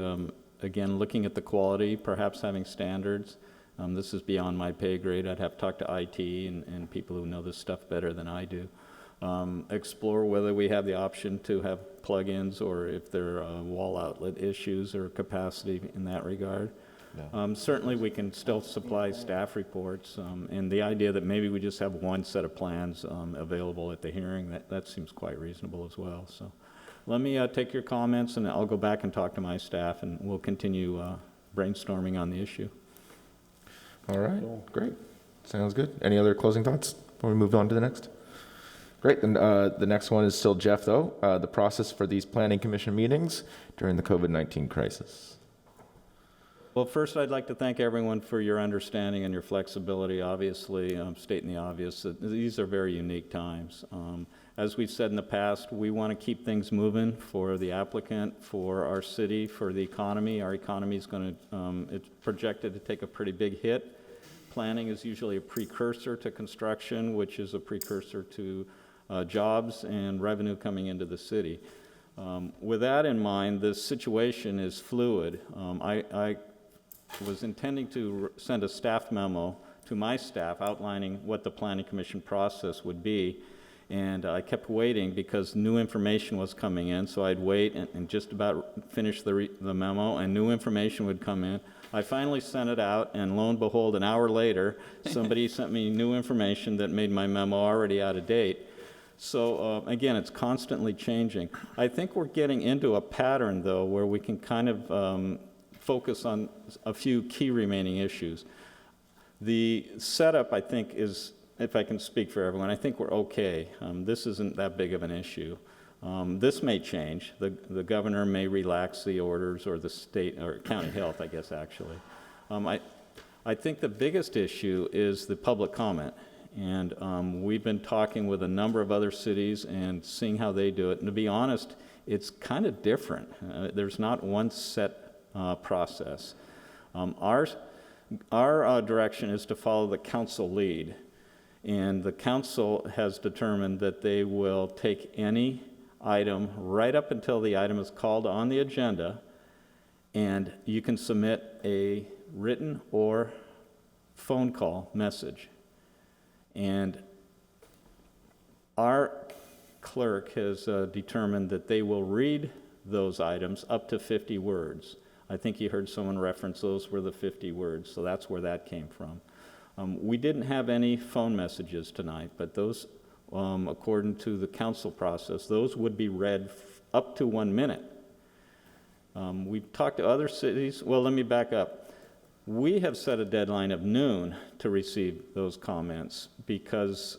again, looking at the quality, perhaps having standards. This is beyond my pay grade. I'd have to talk to IT and people who know this stuff better than I do. Explore whether we have the option to have plugins or if there are wall outlet issues or capacity in that regard. Yeah. Certainly we can still supply staff reports, and the idea that maybe we just have one set of plans available at the hearing, that seems quite reasonable as well. So let me take your comments, and I'll go back and talk to my staff, and we'll continue brainstorming on the issue. All right, great. Sounds good. Any other closing thoughts before we move on to the next? Great, then the next one is still Jeff, though. The process for these planning commission meetings during the COVID-19 crisis. Well, first, I'd like to thank everyone for your understanding and your flexibility. Obviously, stating the obvious, that these are very unique times. As we've said in the past, we want to keep things moving for the applicant, for our city, for the economy. Our economy is going to, it's projected to take a pretty big hit. Planning is usually a precursor to construction, which is a precursor to jobs and revenue coming into the city. With that in mind, the situation is fluid. I was intending to send a staff memo to my staff outlining what the Planning Commission process would be, and I kept waiting because new information was coming in, so I'd wait and just about finish the memo, and new information would come in. I finally sent it out, and lo and behold, an hour later, somebody sent me new information that made my memo already out of date. So again, it's constantly changing. I think we're getting into a pattern, though, where we can kind of focus on a few key remaining issues. The setup, I think, is, if I can speak for everyone, I think we're okay. This isn't that big of an issue. This may change. The governor may relax the orders, or the state, or county health, I guess, actually. I think the biggest issue is the public comment. And we've been talking with a number of other cities and seeing how they do it. And to be honest, it's kind of different. There's not one set process. Our direction is to follow the council lead. And the council has determined that they will take any item right up until the item is called on the agenda, and you can submit a written or phone call message. And our clerk has determined that they will read those items up to 50 words. I think you heard someone reference those were the 50 words, so that's where that came from. We didn't have any phone messages tonight, but those, according to the council process, those would be read up to 1 minute. We've talked to other cities. Well, let me back up. We have set a deadline of noon to receive those comments because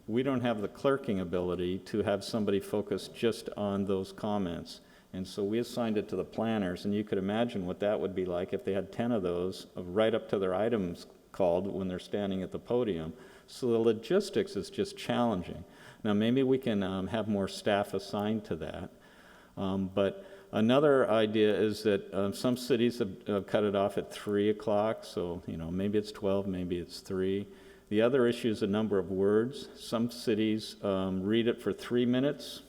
we don't have the clerking ability to have somebody focus just on those comments. And so we assigned it to the planners, and you could imagine what that would be like if they had 10 of those right up to their items called when they're standing at the podium. So the logistics is just challenging. Now, maybe we can have more staff assigned to that. But another idea is that some cities have cut it off at 3 o'clock, so maybe it's 12, maybe it's 3. The other issue is the number of words. Some cities read it for 3 minutes.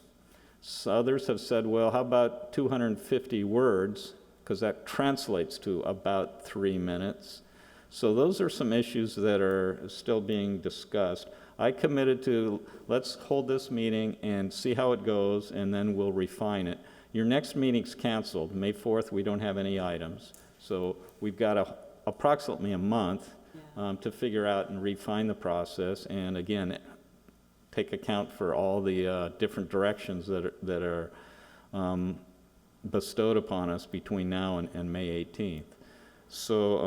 Others have said, well, how about 250 words, because that translates to about 3 minutes. So those are some issues that are still being discussed. I committed to, let's hold this meeting and see how it goes, and then we'll refine it. Your next meeting's canceled. May 4th, we don't have any items. So we've got approximately a month to figure out and refine the process, and again, take account for all the different directions that are bestowed upon us between now and May 18th. So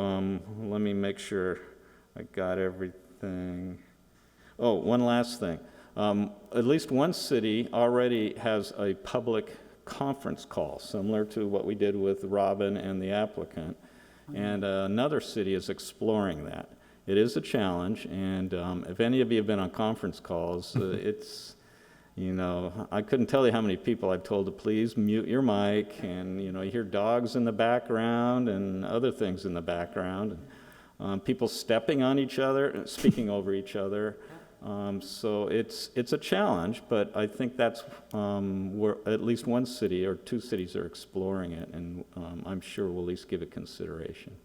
let me make sure I got everything. Oh, one last thing. At least one city already has a public conference call, similar to what we did with Robin and the applicant, and another city is exploring that. It is a challenge, and if any of you have been on conference calls, it's, I couldn't tell you how many people I've told to please mute your mic, and, you hear dogs in the background and other things in the background, and people stepping on each other, speaking over each other. So it's a challenge, but I think that's where at least one city or 2 cities are exploring it, and I'm sure we'll at least give it consideration.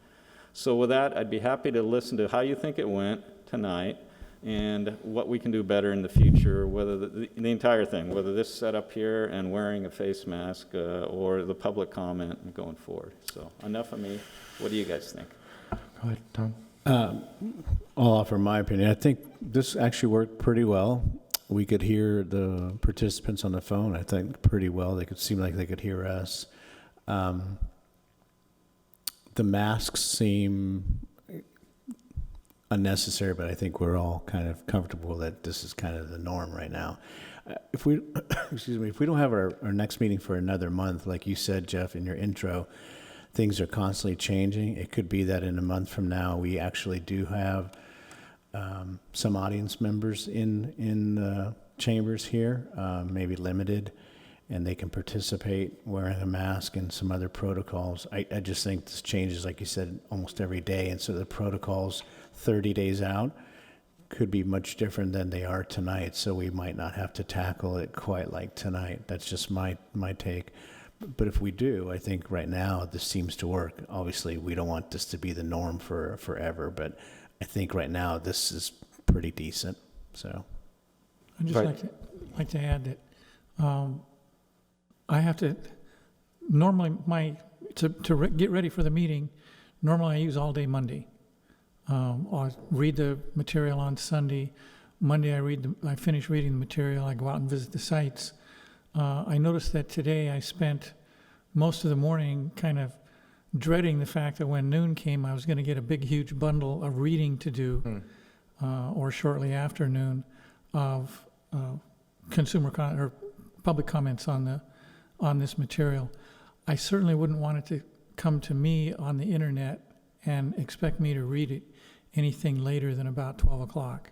So with that, I'd be happy to listen to how you think it went tonight and what we can do better in the future, whether the entire thing, whether this setup here and wearing a face mask or the public comment going forward. So enough of me. What do you guys think? Go ahead, Tom. I'll offer my opinion. I think this actually worked pretty well. We could hear the participants on the phone, I think, pretty well. They could seem like they could hear us. The masks seem unnecessary, but I think we're all kind of comfortable that this is kind of the norm right now. If we, excuse me, if we don't have our next meeting for another month, like you said, Jeff, in your intro, things are constantly changing. It could be that in a month from now, we actually do have some audience members in the chambers here, maybe limited, and they can participate wearing a mask and some other protocols. I just think this changes, like you said, almost every day, and so the protocols 30 days out could be much different than they are tonight, so we might not have to tackle it quite like tonight. That's just my take. But if we do, I think right now this seems to work. Obviously, we don't want this to be the norm for forever, but I think right now this is pretty decent. So, I'd just like to add that I have to normally get ready for the meeting. Normally, I use all day Monday. I read the material on Sunday. Monday, I finish reading the material. I go out and visit the sites. I noticed that today I spent most of the morning kind of dreading the fact that when noon came, I was going to get a big, huge bundle of reading to do, or shortly after noon, of or public comments on this material. I certainly wouldn't want it to come to me on the internet and expect me to read it anything later than about 12 o'clock.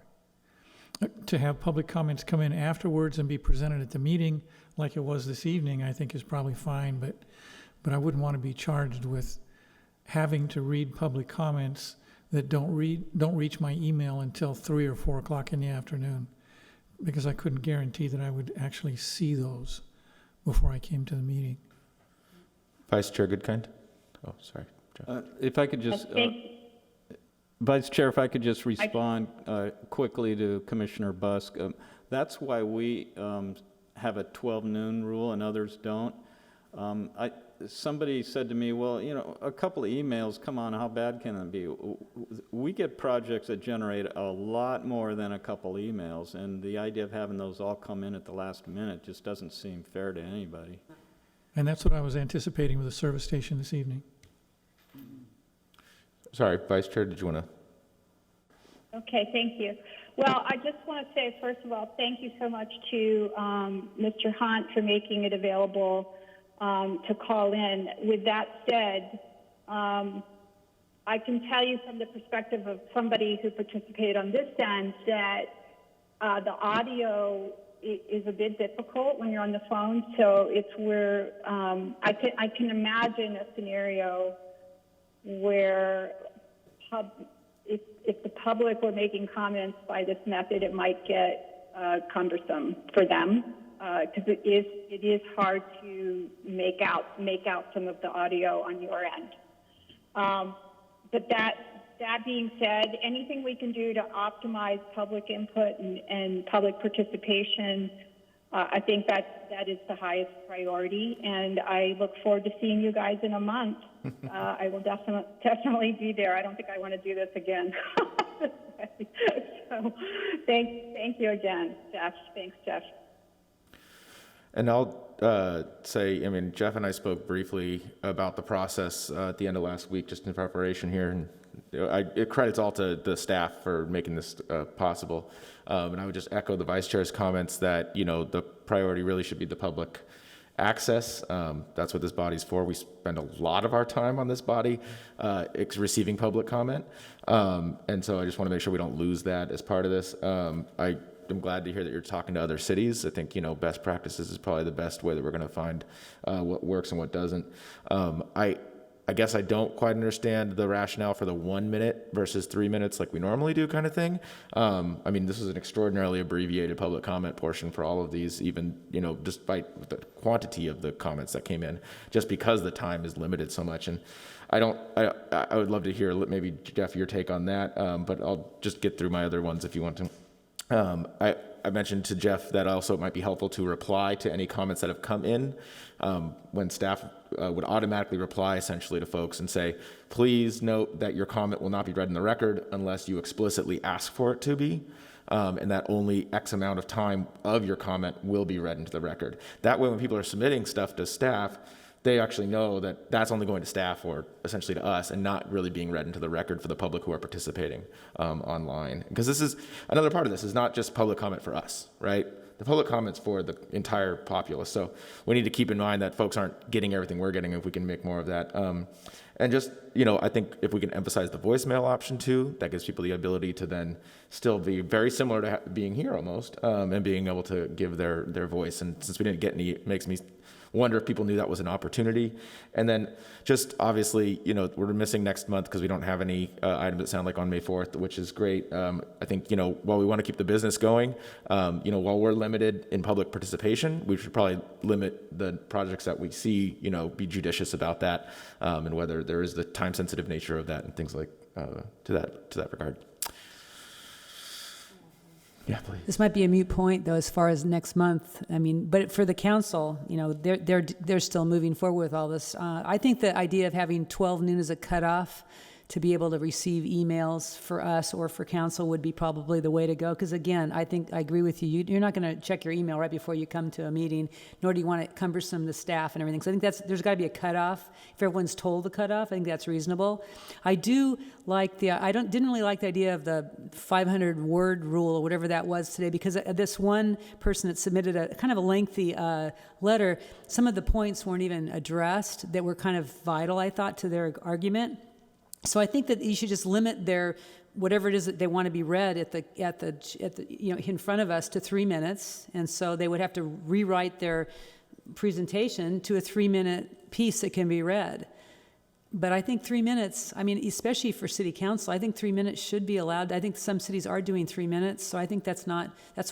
To have public comments come in afterwards and be presented at the meeting like it was this evening, I think is probably fine, but I wouldn't want to be charged with having to read public comments that don't reach my email until 3 or 4 o'clock in the afternoon, because I couldn't guarantee that I would actually see those before I came to the meeting. Vice Chair Goodkind? Oh, sorry. If I could just, Vice Chair, if I could just respond quickly to Commissioner Busk. That's why we have a 12 noon rule and others don't. Somebody said to me, well, a couple of emails, come on, how bad can it be? We get projects that generate a lot more than a couple emails, and the idea of having those all come in at the last minute just doesn't seem fair to anybody. And that's what I was anticipating with the service station this evening. Sorry, Vice Chair, did you want to? Okay, thank you. Well, I just want to say, first of all, thank you so much to Mr. Hunt for making it available to call in. With that said, I can tell you from the perspective of somebody who participated on this end that the audio is a bit difficult when you're on the phone. So it's where I can imagine a scenario where if the public were making comments by this method, it might get cumbersome for them because it is hard to make out some of the audio on your end. But that being said, anything we can do to optimize public input and public participation, I think that is the highest priority. And I look forward to seeing you guys in a month. I will definitely be there. I don't think I want to do this again. So thank you again, Jeff. Thanks, Jeff. And I'll say, I mean, Jeff and I spoke briefly about the process at the end of last week, just in preparation here, and it credits all to the staff for making this possible. And I would just echo the vice chair's comments that, you know, the priority really should be the public access. That's what this body's for. We spend a lot of our time on this body receiving public comment. And so I just want to make sure we don't lose that as part of this. I'm glad to hear that you're talking to other cities. I think, you know, best practices is probably the best way that we're going to find what works and what doesn't. I guess I don't quite understand the rationale for the 1 minute versus 3 minutes like we normally do kind of thing. I mean, this is an extraordinarily abbreviated public comment portion for all of these, even, you know, despite the quantity of the comments that came in, just because the time is limited so much. And I would love to hear maybe, Jeff, your take on that, but I'll just get through my other ones if you want to. I mentioned to Jeff that also it might be helpful to reply to any comments that have come in when staff would automatically reply essentially to folks and say, please note that your comment will not be read in the record unless you explicitly ask for it to be, and that only X amount of time of your comment will be read into the record. That way when people are submitting stuff to staff, they actually know that that's only going to staff or essentially to us and not really being read into the record for the public who are participating online. Because this is another part of this is not just public comment for us, right? The public comment's for the entire populace. So we need to keep in mind that folks aren't getting everything we're getting if we can make more of that. And just, you know, I think if we can emphasize the voicemail option too, that gives people the ability to then still be very similar to being here almost and being able to give their voice. And since we didn't get any, it makes me wonder if people knew that was an opportunity. And then just obviously, you know, we're missing next month because we don't have any items that sound like on May 4th, which is great. I think, you know, while we want to keep the business going, you know, while we're limited in public participation, we should probably limit the projects that we see, you know, be judicious about that and whether there is the time sensitive nature of that and things like to that regard. Yeah, please. This might be a moot point, though, as far as next month. I mean, but for the council, you know, they're still moving forward with all this. I think the idea of having 12 noon as a cutoff to be able to receive emails for us or for council would be probably the way to go. Because again, I think I agree with you. You're not going to check your email right before you come to a meeting, nor do you want it cumbersome to staff and everything. So I think there's got to be a cutoff. If everyone's told the cutoff, I think that's reasonable. I do like didn't really like the idea of the 500 word rule or whatever that was today, because this one person that submitted a kind of a lengthy letter, some of the points weren't even addressed that were kind of vital, I thought, to their argument. So I think that you should just limit their whatever it is that they want to be read at the you know, in front of us to 3 minutes, and so they would have to rewrite their presentation to a 3-minute piece that can be read. But I think 3 minutes, I mean, especially for city council, I think 3 minutes should be allowed. I think some cities are doing 3 minutes, so I think that's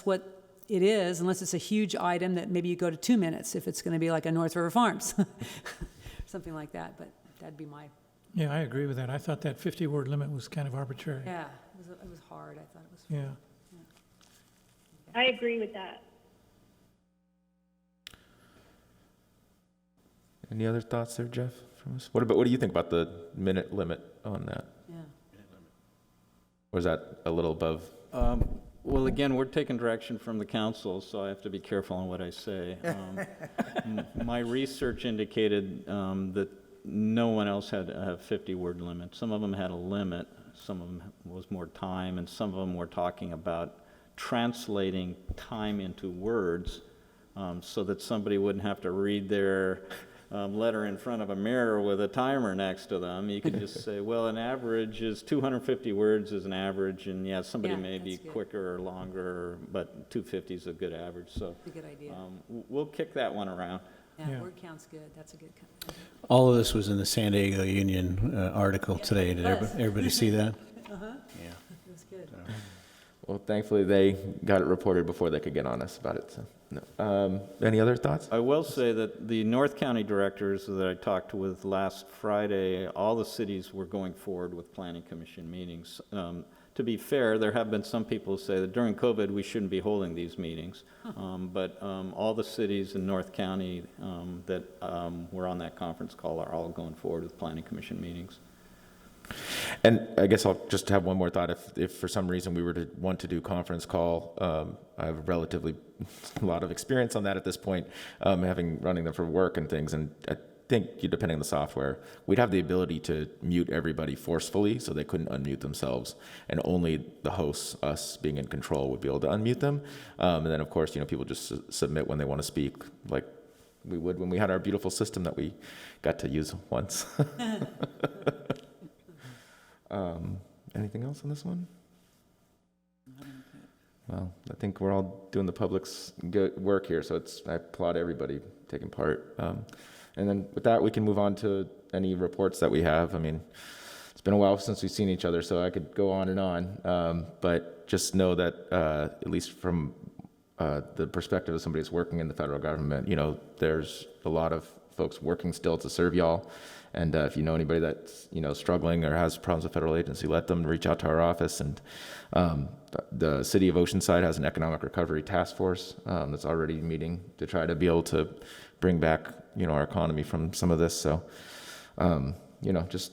what it is, unless it's a huge item that maybe you go to 2 minutes if it's going to be like a North River Farms, something like that. But that'd be my. Yeah, I agree with that. I thought that 50-word limit was kind of arbitrary. Yeah, it was hard. I thought it was. Yeah. I agree with that. Any other thoughts there, Jeff? From us? What do you think about the minute limit on that? Yeah. Or is that a little above? Well, again, we're taking direction from the council, so I have to be careful on what I say. My research indicated that no one else had a 50-word limit. Some of them had a limit, some of them was more time, and some of them were talking about translating time into words so that somebody wouldn't have to read their letter in front of a mirror with a timer next to them. You could just say, well, an average is 250 words is an average, and yeah, somebody Yeah, may be that's good. quicker or longer, but 250 is a good average. So That's a good idea. we'll kick that one around. Yeah, word count's good. That's a good. All of this was in the San Diego Union article today. Did everybody see that? Yeah. That's good. Well, thankfully, they got it reported before they could get on us about it, so, no. Any other thoughts? I will say that the North County directors that I talked with last Friday, all the cities were going forward with planning commission meetings. To be fair, there have been some people who say that during COVID, we shouldn't be holding these meetings. But all the cities in North County that were on that conference call are all going forward with planning commission meetings. And I guess I'll just have one more thought. If for some reason we were to want to do conference call, I have relatively a lot of experience on that at this point, running them for work and things. And I think, depending on the software, we'd have the ability to mute everybody forcefully so they couldn't unmute themselves. And only the hosts, us being in control, would be able to unmute them. And then, of course, people just submit when they want to speak, like we would when we had our beautiful system that we got to use once. Anything else on this one? Well, I think we're all doing the public's good work here, so I applaud everybody taking part. And then with that, we can move on to any reports that we have. I mean, it's been a while since we've seen each other, so I could go on and on. But just know that, at least from the perspective of somebody who's working in the federal government, there's a lot of folks working still to serve y'all. And if you know anybody that's struggling or has problems with federal agency, let them reach out to our office. And the city of Oceanside has an economic recovery task force that's already meeting to try to be able to bring back our economy from some of this. So just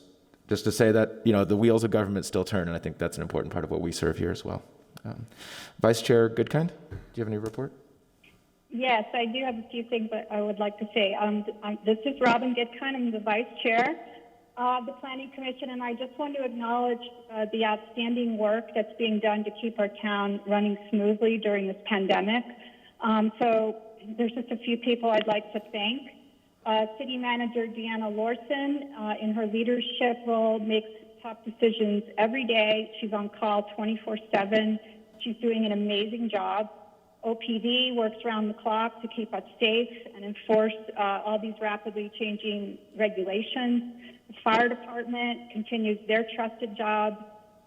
to say that the wheels of government still turn, and I think that's an important part of what we serve here as well. Vice Chair Goodkind, do you have any report? Yes, I do have a few things that I would like to say. This is Robin Goodkind. I'm the Vice Chair of the Planning Commission, and I just want to acknowledge the outstanding work that's being done to keep our town running smoothly during this pandemic. So there's just a few people I'd like to thank. City Manager Deanna Lorson, in her leadership role, makes tough decisions every day. She's on call 24/7. She's doing an amazing job. OPD works around the clock to keep us safe and enforce all these rapidly changing regulations. The fire department continues their trusted job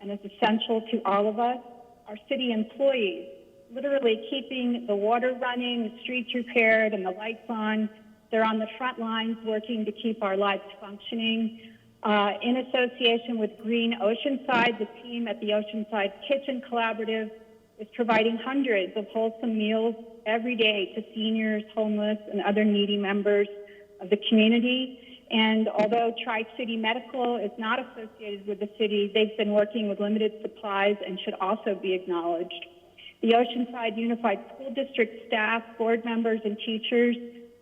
and is essential to all of us. Our city employees, literally keeping the water running, the streets repaired, and the lights on. They're on the front lines working to keep our lives functioning. In association with Green Oceanside, the team at the Oceanside Kitchen Collaborative is providing hundreds of wholesome meals every day to seniors, homeless, and other needy members of the community. And although Tri-City Medical is not associated with the city, they've been working with limited supplies and should also be acknowledged. The Oceanside Unified School District staff, board members, and teachers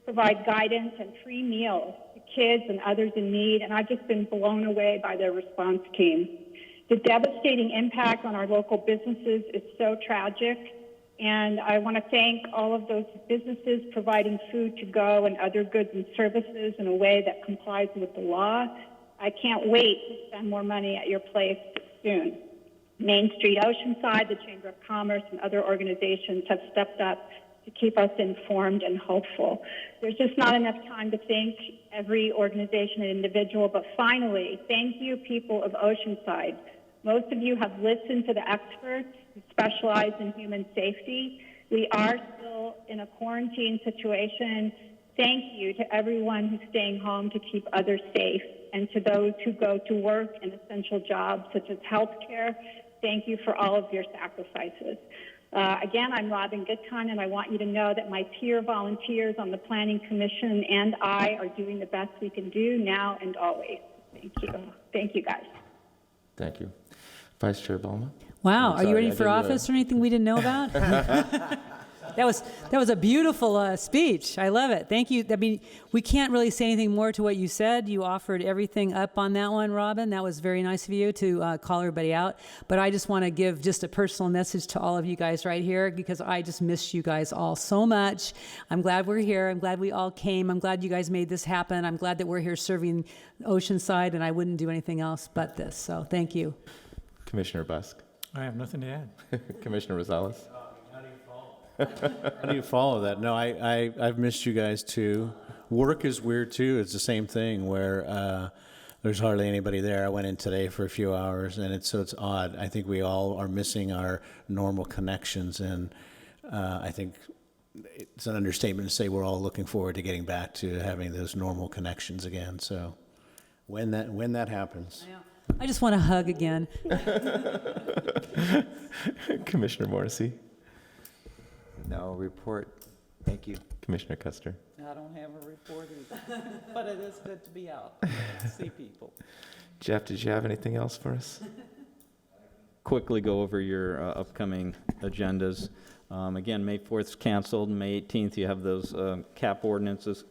provide guidance and free meals to kids and others in need, and I've just been blown away by their response team. The devastating impact on our local businesses is so tragic, and I want to thank all of those businesses providing food to go and other goods and services in a way that complies with the law. I can't wait to spend more money at your place soon. Main Street Oceanside, the Chamber of Commerce, and other organizations have stepped up to keep us informed and hopeful. There's just not enough time to thank every organization and individual, but finally, thank you, people of Oceanside. Most of you have listened to the experts who specialize in human safety. We are still in a quarantine situation. Thank you to everyone who's staying home to keep others safe, and to those who go to work in essential jobs such as healthcare. Thank you for all of your sacrifices. Again, I'm Robin Goodkind, and I want you to know that my peer volunteers on the Planning Commission and I are doing the best we can do now and always. Thank you. Thank you, guys. Thank you. Vice Chair Balma? Wow, are you sorry, ready I for didn't, office or anything we didn't know about? That was a beautiful speech. I love it. Thank you. I mean, we can't really say anything more to what you said. You offered everything up on that one, Robin. That was very nice of you to call everybody out. But I just want to give just a personal message to all of you guys right here, because I just missed you guys all so much. I'm glad we're here. I'm glad we all came. I'm glad you guys made this happen. I'm glad that we're here serving Oceanside, and I wouldn't do anything else but this. So thank you. Commissioner Busk. I have nothing to add. Commissioner Rosales. How do you follow that? No, I've missed you guys too. Work is weird too. It's the same thing where there's hardly anybody there. I went in today for a few hours, and it's odd. I think we all are missing our normal connections, and I think it's an understatement to say we're all looking forward to getting back to having those normal connections again. So when that happens. I just want to hug again. Commissioner Morrissey. No report. Thank you. Commissioner Custer. I don't have a report either, but it is good to be out and see people. Jeff, did you have anything else for us? Quickly go over your upcoming agendas. Again, May 4th is canceled. May 18th, you have those CAP ordinances,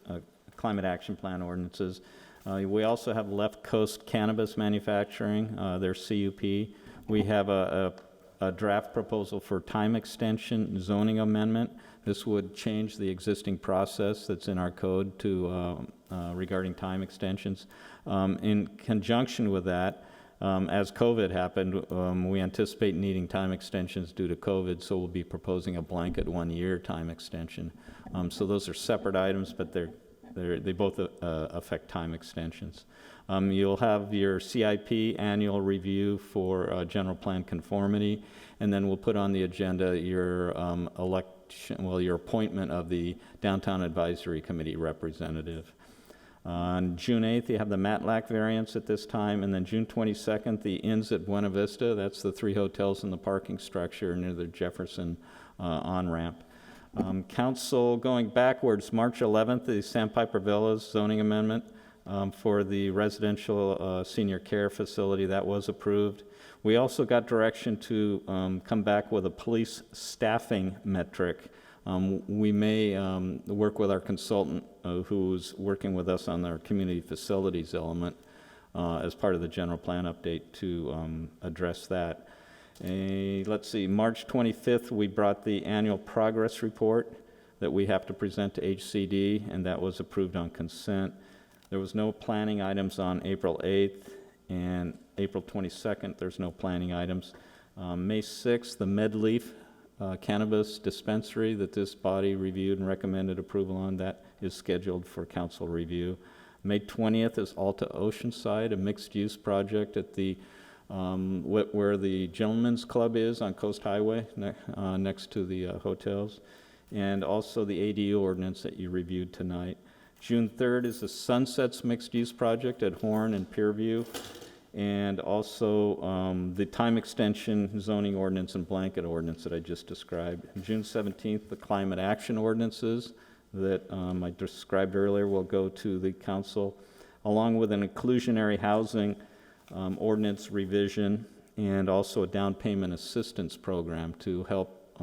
climate action plan ordinances. We also have Left Coast Cannabis Manufacturing, their CUP. We have a draft proposal for time extension zoning amendment. This would change the existing process that's in our code to regarding time extensions. In conjunction with that, as COVID happened, we anticipate needing time extensions due to COVID, so we'll be proposing a blanket 1-year time extension. So those are separate items, but they both affect time extensions. You'll have your CIP annual review for general plan conformity, and then we'll put on the agenda your your appointment of the Downtown Advisory Committee representative. On June 8th, you have the Matlack variance at this time, and then June 22nd, the Inns at Buena Vista. That's the 3 hotels in the parking structure near the Jefferson on-ramp. Council, going backwards, March 11th, the Sandpiper Villas zoning amendment for the residential senior care facility. That was approved. We also got direction to come back with a police staffing metric. We may work with our consultant who's working with us on our community facilities element as part of the general plan update to address that. Let's see, March 25th, we brought the annual progress report that we have to present to HCD, and that was approved on consent. There was no planning items on April 8th, and April 22nd, there's no planning items. May 6th, the MedLeaf cannabis dispensary that this body reviewed and recommended approval on, that is scheduled for council review. May 20th is Alta Oceanside, a mixed-use project at the where the Gentlemen's Club is on Coast Highway, next to the hotels, and also the ADU ordinance that you reviewed tonight. June 3rd is the Sunsets Mixed-Use Project at Horn and Pierview, and also the time extension zoning ordinance and blanket ordinance that I just described. June 17th, the climate action ordinances that I described earlier will go to the council, along with an inclusionary housing ordinance revision, and also a down payment assistance program to help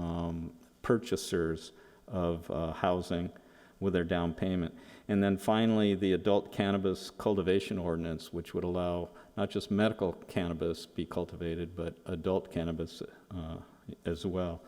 purchasers of housing with their down payment. And then finally, the adult cannabis cultivation ordinance, which would allow not just medical cannabis be cultivated, but adult cannabis as well.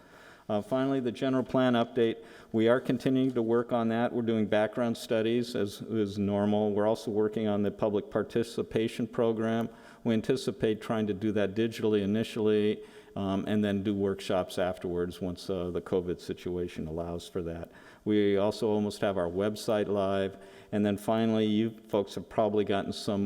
Finally, the general plan update. We are continuing to work on that. We're doing background studies as normal. We're also working on the public participation program. We anticipate trying to do that digitally initially, and then do workshops afterwards once the COVID situation allows for that. We also almost have our website live. And then finally, you folks have probably gotten some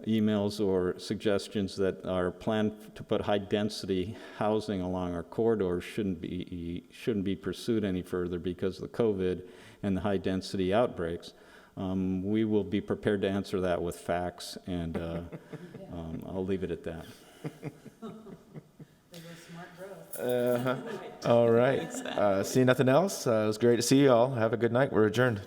emails or suggestions that our plan to put high-density housing along our corridors shouldn't be pursued any further because of the COVID and the high-density outbreaks. We will be prepared to answer that with facts, and I'll leave it at that. All right. See nothing else? It was great to see you all. Have a good night. We're adjourned.